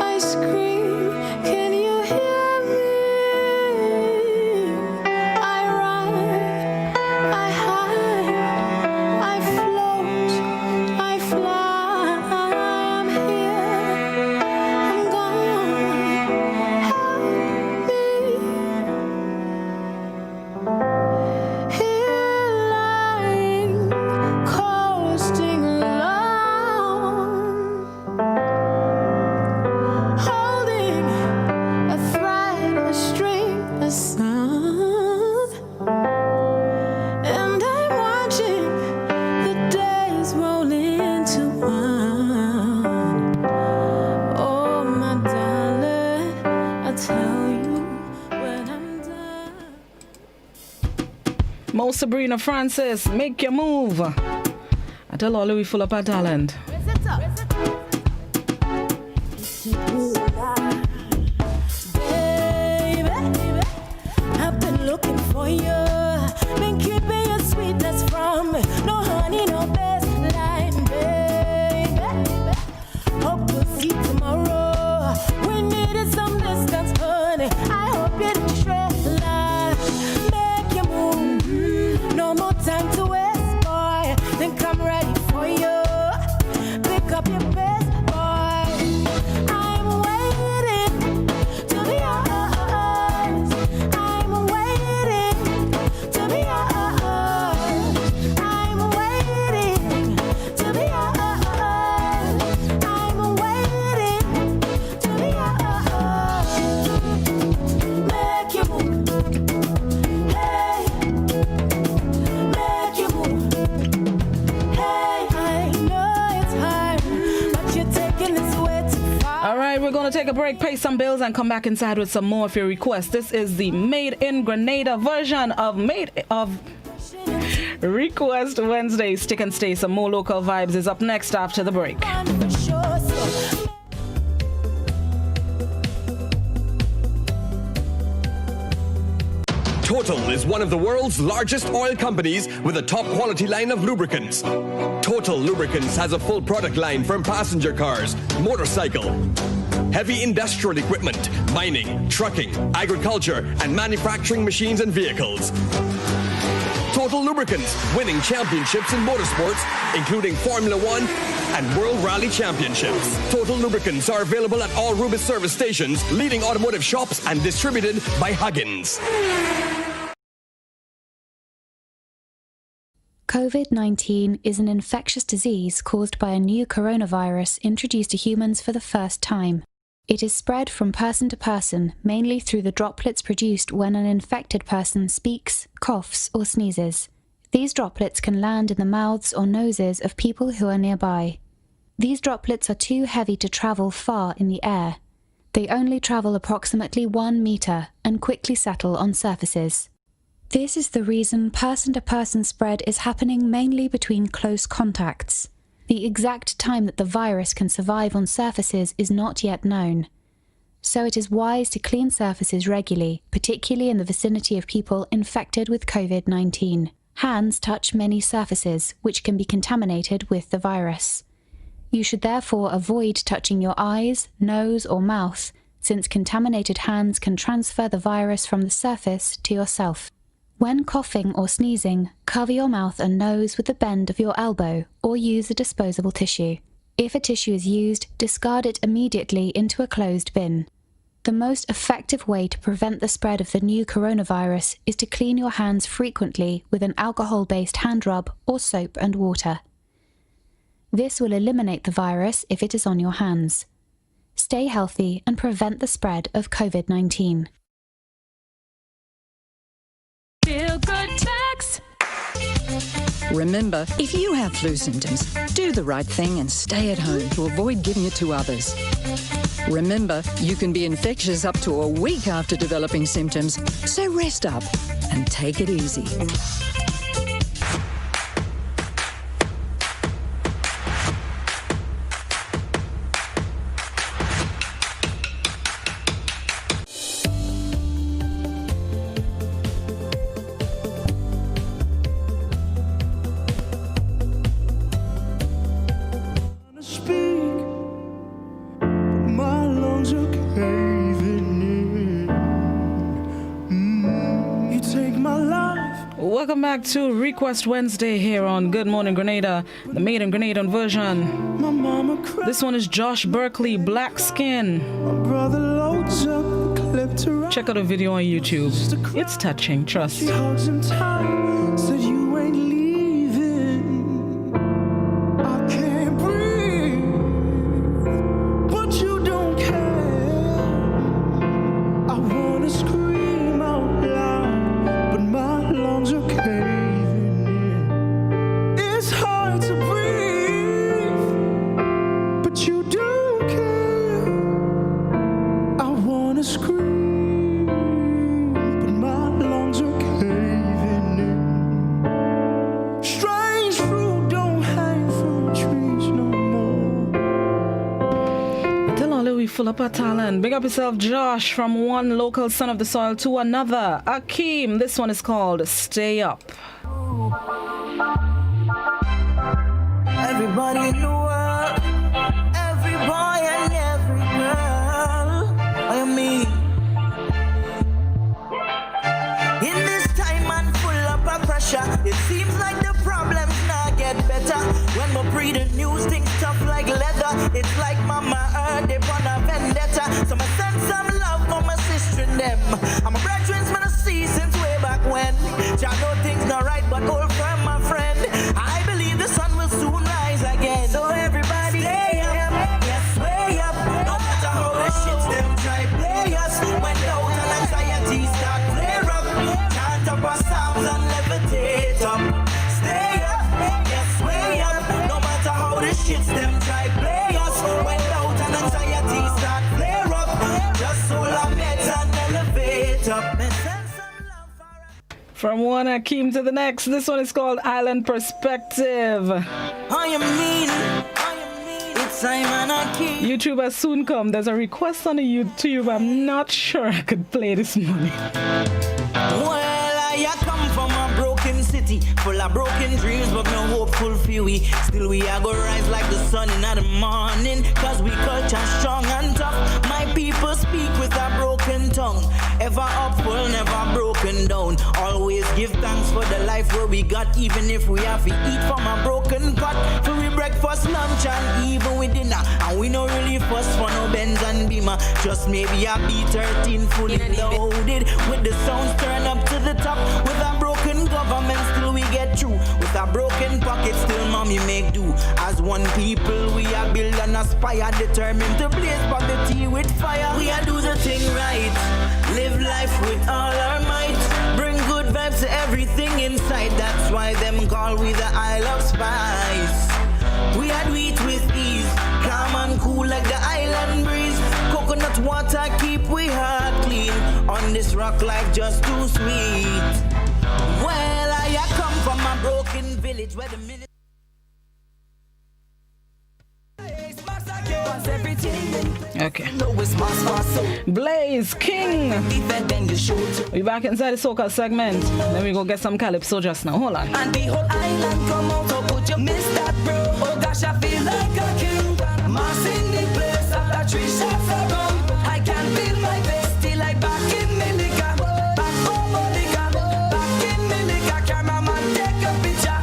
I scream, can you hear me? I ride, I hide, I float, I fly, I'm here, I'm gone, help me. Here lying, coasting along, holding a thread, a string, a sound, and I'm watching the days roll into one. Oh, my darling, I'll tell you when I'm done. Mo Sabrina Francis, make your move. I tell all we full up our talent. Baby, I've been looking for you. Been keeping your sweetness from me. No honey, no best line, baby. Hope we'll see tomorrow. take a break, pay some bills, and come back inside with some more of your requests. This is the Made in Grenada version of Request Wednesday. Stick and stay. Some more local vibes is up next after the break. Total is one of the world's largest oil companies with a top quality line of lubricants. Total Lubricants has a full product line from passenger cars, motorcycle, heavy industrial equipment, mining, trucking, agriculture, and manufacturing machines and vehicles. Total Lubricants winning championships in motorsports, including Formula One and World Rally Championships. Total Lubricants are available at all Rubis service stations, leading automotive shops, and distributed by Huggins. COVID-19 is an infectious disease caused by a new coronavirus introduced to humans for the first time. It is spread from person to person, mainly through the droplets produced when an infected person speaks, coughs, or sneezes. These droplets can land in the mouths or noses of people who are nearby. These droplets are too heavy to travel far in the air. They only travel approximately 1 meter and quickly settle on surfaces. This is the reason person-to-person spread is happening mainly between close contacts. The exact time that the virus can survive on surfaces is not yet known. So it is wise to clean surfaces regularly, particularly in the vicinity of people infected with COVID-19. Hands touch many surfaces, which can be contaminated with the virus. You should therefore avoid touching your eyes, nose, or mouth, since contaminated hands can transfer the virus from the surface to yourself. When coughing or sneezing, cover your mouth and nose with the bend of your elbow or use a disposable tissue. If a tissue is used, discard it immediately into a closed bin. The most effective way to prevent the spread of the new coronavirus is to clean your hands frequently with an alcohol-based hand rub or soap and water. This will eliminate the virus if it is on your hands. Stay healthy and prevent the spread of COVID-19. Feel good facts. Remember, if you have flu symptoms, do the right thing and stay at home to avoid giving it to others. Remember, you can be infectious up to a week after developing symptoms, so rest up and take it easy. Welcome back to Request Wednesday here on Good Morning Grenada, the Made in Grenada version. This one is Josh Berkeley, Black Skin. Check out a video on YouTube. It's touching, trust. Full up our talent. Big up yourself, Josh, from one local son of the soil to another. Akeem, this one is called Stay Up. Everybody in the world, every boy and every girl, I mean, in this time and full up of pressure, it seems like the problems not get better. When we breathe the news, things tough like leather. It's like mama heard they on a vendetta. So I send some love for my sister and them. I'm a brethren, man, I see since way back when. I know things not right, but hold firm, my friend. I believe the sun will soon rise again. So everybody, stay up, yes, way up. No matter how the shits them try play us. When doubt and anxiety start flare up, chant up our psalms and levitate up. Stay up, yes, way up. No matter how the shits them try play us. When doubt and anxiety start flare up, From one Akeem to the next. This one is called Island Perspective. YouTube has soon come. There's a request on the YouTube. I'm not sure I could play this morning. Well, I come from a broken city, full of broken dreams, but no hopeful few. Still we are gonna rise like the sun in the morning, cause we culture strong and tough. My people speak with a broken tongue, ever upward, never broken down. Always give thanks for the life where we got, even if we have to eat from a broken pot. For we breakfast, lunch, and even with dinner, and we no really fuss for no Benz and Beamer. Just maybe a B13 fully loaded, with the sounds turned up to the top. With a broken government, still we get through. With a broken pocket, still mommy make do. As one people, we are build and aspire, determined to blaze poverty with fire. We are do the thing right, live life with all our might, bring good vibes to everything inside. That's why them call we the Isle of Spice. We are do it with ease, calm and cool like the island breeze. Coconut water keep we heart clean. On this rock life just too sweet. Well, I come from a broken village where the minute. Okay. Blaze King. We back inside the soca segment. Then we go get some calypso just now. Hold on. And the whole island come out, so put your miss that bro. Oh gosh, I feel like a king. Mass in the place after 3 shots of rum. I can feel my face still like back in Milligan. Back home, Milligan. Back in Milligan. Cameraman, take a picture.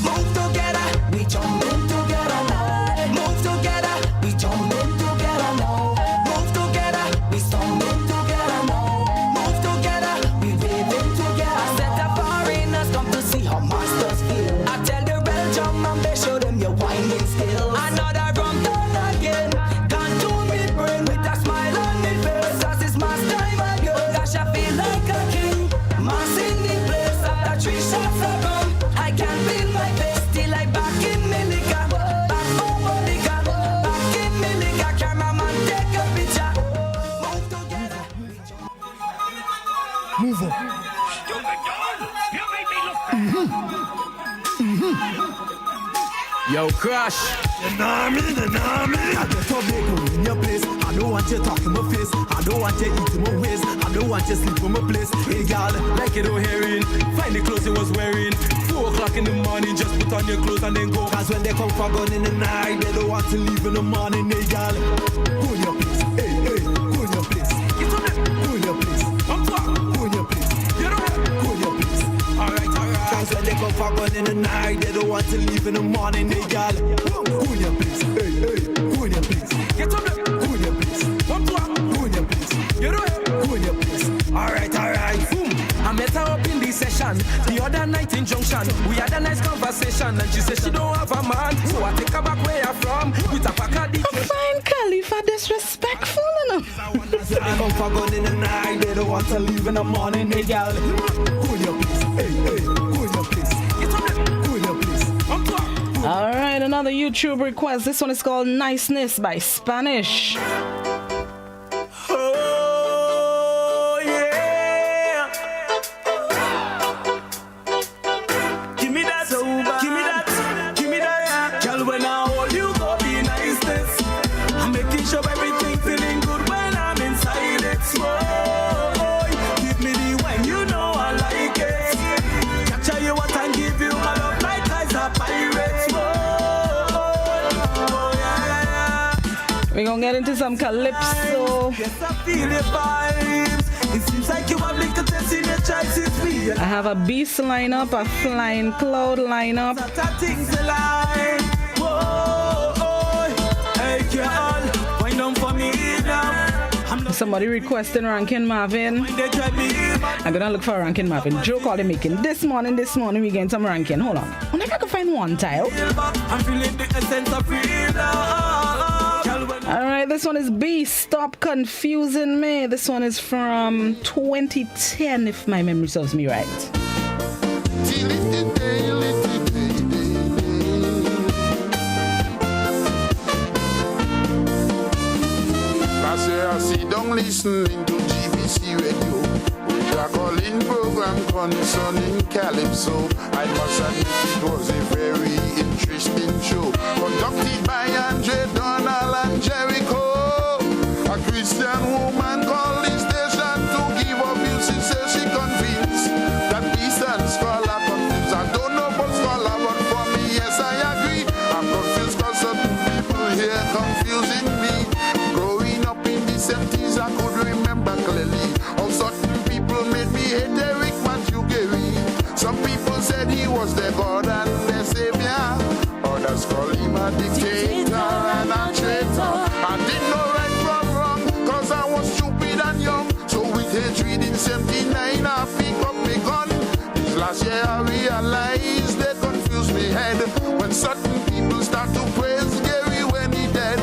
Move together, we jump in together now. Move together, we jump in together now. Move together, we stumble together now. Move together, we waving together. I said the foreigners come to see how masters feel. I tell the Belgium and they show them your whining skills. Another rum done again. Gone to me brain with a smile on me face. As it's mass time again. Oh gosh, I feel like a king. Mass in the place after 3 shots of rum. I can feel my face still like back in Milligan. Back home, Milligan. Back in Milligan. Cameraman, take a picture. Move together. Move up. Yo, Crush. I get up there, go in your place. I don't want you talking my face. I don't want you eating my waist. I don't want you sleep on my place. Hey, girl, like it O'Haring. Find the clothes you was wearing. 4 o'clock in the morning, just put on your clothes and then go. Cause when they come for gun in the night, they don't want to leave in the morning. Hey, girl, go in your place. Hey, hey, go in your place. Go in your place. Go in your place. Go in your place. Alright. Cause when they come for gun in the night, they don't want to leave in the morning. Hey, girl, go in your place. Hey, hey, go in your place. Get up there. Go in your place. Go in your place. Go in your place. Alright. Boom. I met her up in the session the other night in Junction. We had a nice conversation and she said she don't have a man. So I take her back where you're from with a pack of I find Khalifa disrespectful enough. They come for gun in the night, they don't want to leave in the morning. Hey, girl, go in your place. Hey, hey, go in your place. Go in your place. All right, another YouTube request. This one is called Niceness by Spanish. Oh, yeah. Give me that, give me that, give me that. Girl, when I hold you, go be niceness. I'm making sure everything feeling good when I'm inside it. Whoa, give me the wine, you know I like it. Capture you what and give you my love like eyes are pirates. Whoa, We're gonna get into some calypso. yes, I feel your vibes. It seems like you have little test in your choices. Me, I have a beast lineup, a flying cloud lineup. things alive. Whoa, hey girl, wind down for me now. Somebody requesting Rankin Marvin. I'm gonna look for Rankin Marvin. Joe called him making this morning we getting some Rankin. Hold on. I think I can find one tile. I'm feeling the essence of freedom. Alright, this one is B. Stop Confusing Me. This one is from 2010, if my memory serves me right. I say I sit down listening to GBC radio. We are calling program woman concerning Calypso. I must admit it was a very interesting show, conducted by Andre Donald and Jericho. A Christian woman called the station to give up views. She says she convinced that peace and scholar confused. I don't know about scholar, but for me, yes, I agree. I'm confused because certain people here confusing me. Growing up in the 70s, I could remember clearly how certain people made me hate Eric Matthew Gary. Some people said he was their God and their savior. Others call him a dictator and a traitor. I didn't know right from wrong, cause I was stupid and young. So with hatred in 79, I pick up my gun. This last year I realized they confused me head when certain people start to praise Gary when he dead.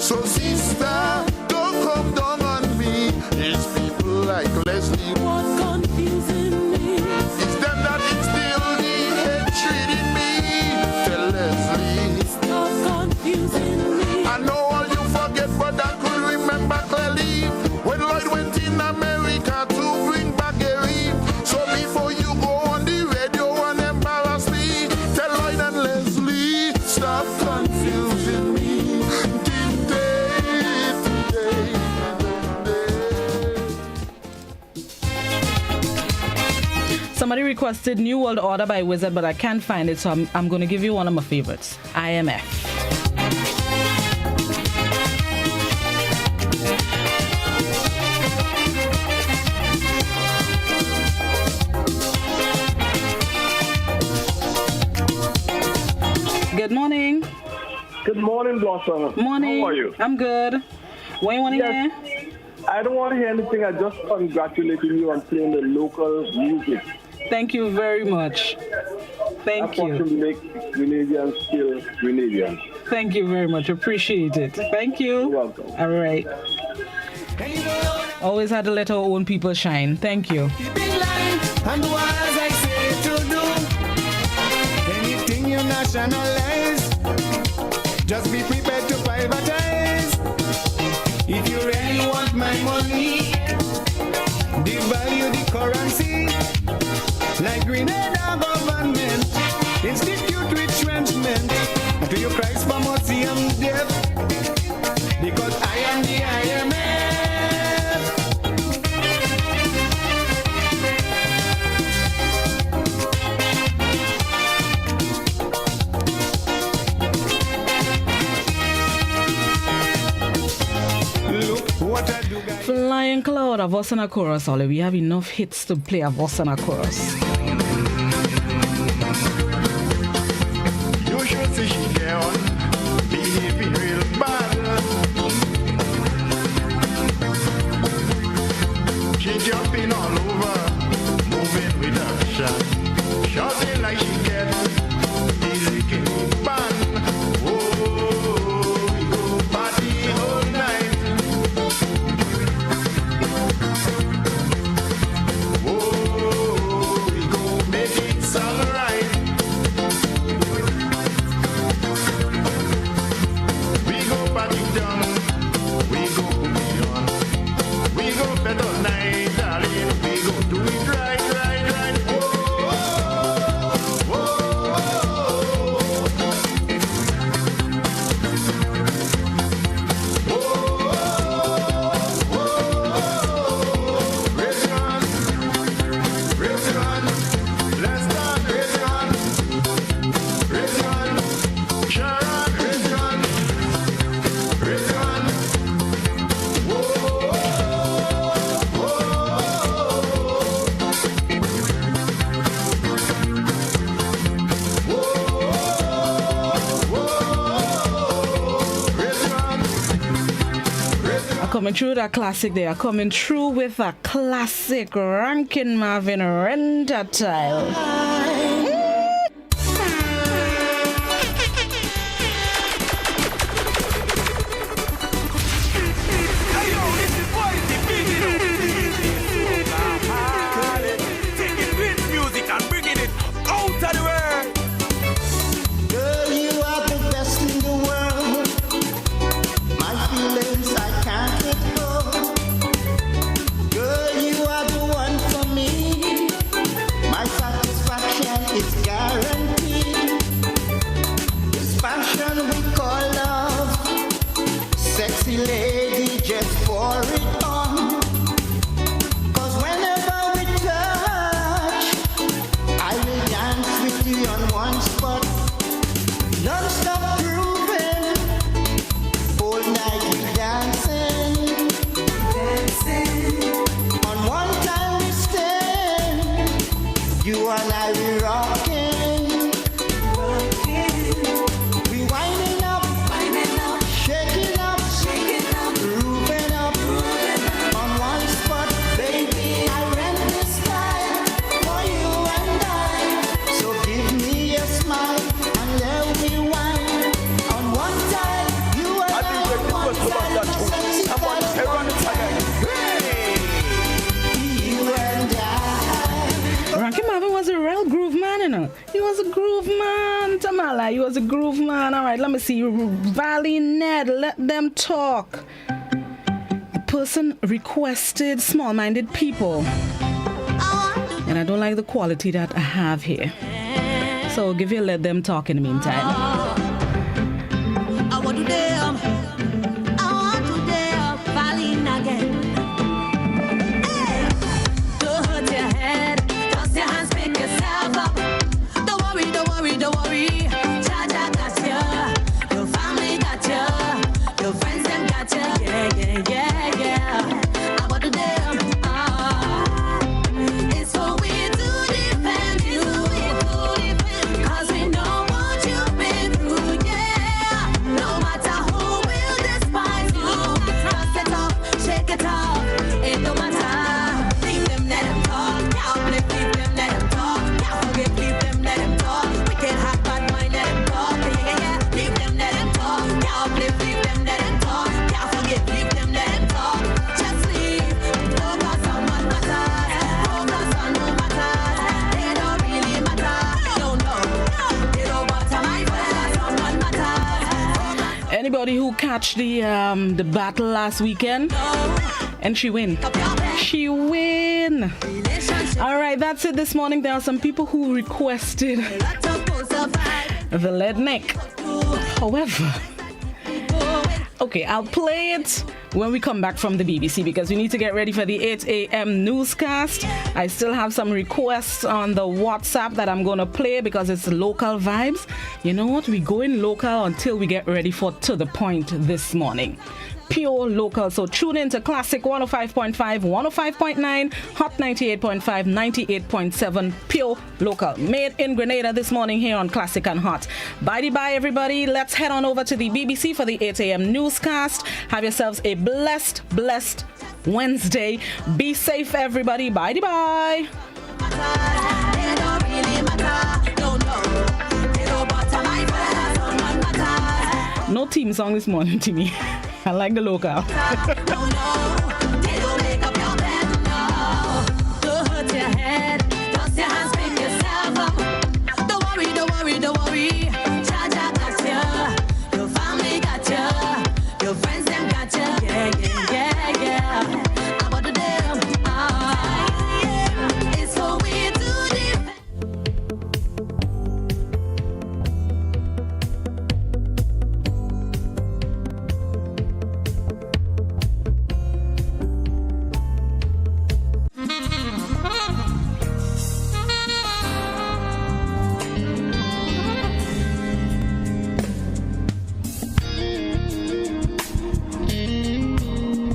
So sister, don't come down on me. It's people like Leslie. What confusing me? It's them that instill the hatred in me. Tell Leslie, stop confusing me. I know all you forget, but I could remember clearly when Lloyd went in America to bring back Gary. So before you go on the radio and embarrass me, tell Lloyd and Leslie, stop confusing me. Somebody requested New World Order by Wizard, but I can't find it, so I'm going to give you one of my favorites, IMF. Good morning. Good morning, Blossom. Morning. How are you? I'm good. What do you want to hear? I don't want to hear anything. I just congratulating you on playing the local music. Thank you very much. Thank you. To make Grenadians still Grenadians. Thank you very much. Appreciate it. Thank you. You're welcome. All right. Always had to let our own people shine. Thank you. And do as I say to do. Anything you nationalize, just be prepared to privatize. If you really want my money, devalue the currency. Like Grenada government, institute retrenchment. Do you Christ for mercy and death? Because I am the IMF. Look what I do, guys. Flying Cloud, a verse and a chorus. Ollie, we have enough hits to play a verse and a chorus. You should see she get on, behaving real bad. She jumping all over, moving with action, shouting like she get the licking ban. Oh, we go party all night. Oh, we go make it alright. We go party down, we go beyond, we go better night, darling. We go do it right, right, right. Whoa, whoa, whoa. Raise your hand, raise your hand. Let's start, raise your hand, raise your hand. Sharon, raise your hand. Raise your hand. Whoa, whoa, whoa. Raise your hand. Are coming through that classic. They are coming through with a classic Rankin Marvin Rentatile. Girl, you are the best in the world. My feelings I can't withhold. Girl, you are the one for me. You and I, we rocking. We winding up, shaking up, grooving up. On one spot, baby, I rent this time for you and I. So give me a smile and let me wine. On one time, you and I, on one side, you and I. Ranky Marvin was a real groove man, you know. He was a groove man, Tamala. He was a groove man. All right, let me see. Valley Ned, let them talk. The person requested small-minded people. And I don't like the quality that I have here. So I'll give you a let them talk in the meantime. I want to them. Valley again. Hey, don't hurt your head. Toss your hands, pick yourself up. Don't worry, don't worry, don't worry. Jaja got you. Your family got you. Your friends them got you. Yeah, yeah, yeah, yeah. I want to them. It's for we to defend you. Cause we know what you've been through, yeah. No matter who will despise you. Dust it off, shake it off. It don't matter. Leave them, let them talk. Yeah, uplift, leave them, let them talk. Yeah, forgive, leave them, let them talk. Wicked, hot, bad mind, let them talk. Yeah, yeah, yeah. Leave them, let them talk. Yeah, uplift, leave them, let them talk. Yeah, forgive, leave them, let them talk. Just leave. Focus on what matters. Focus on who matters. They don't really matter. No, no. They don't matter. My focus on what matters. Anybody who catch the battle last weekend? And she win. She win. All right, that's it this morning. There are some people who requested the lead neck. However, okay, I'll play it when we come back from the BBC because we need to get ready for the 8 a.m. newscast. I still have some requests on the WhatsApp that I'm going to play because it's local vibes. You know what? We're going local until we get ready for To The Point this morning. Pure local. So tune in to Classic 105.5, 105.9, Hot 98.5, 98.7, pure local. Made in Grenada this morning here on Classic and Hot. Bye everybody. Let's head on over to the BBC for the 8 a.m. newscast. Have yourselves a blessed Wednesday. Be safe everybody. Bye. No team song this morning to me. I like the local.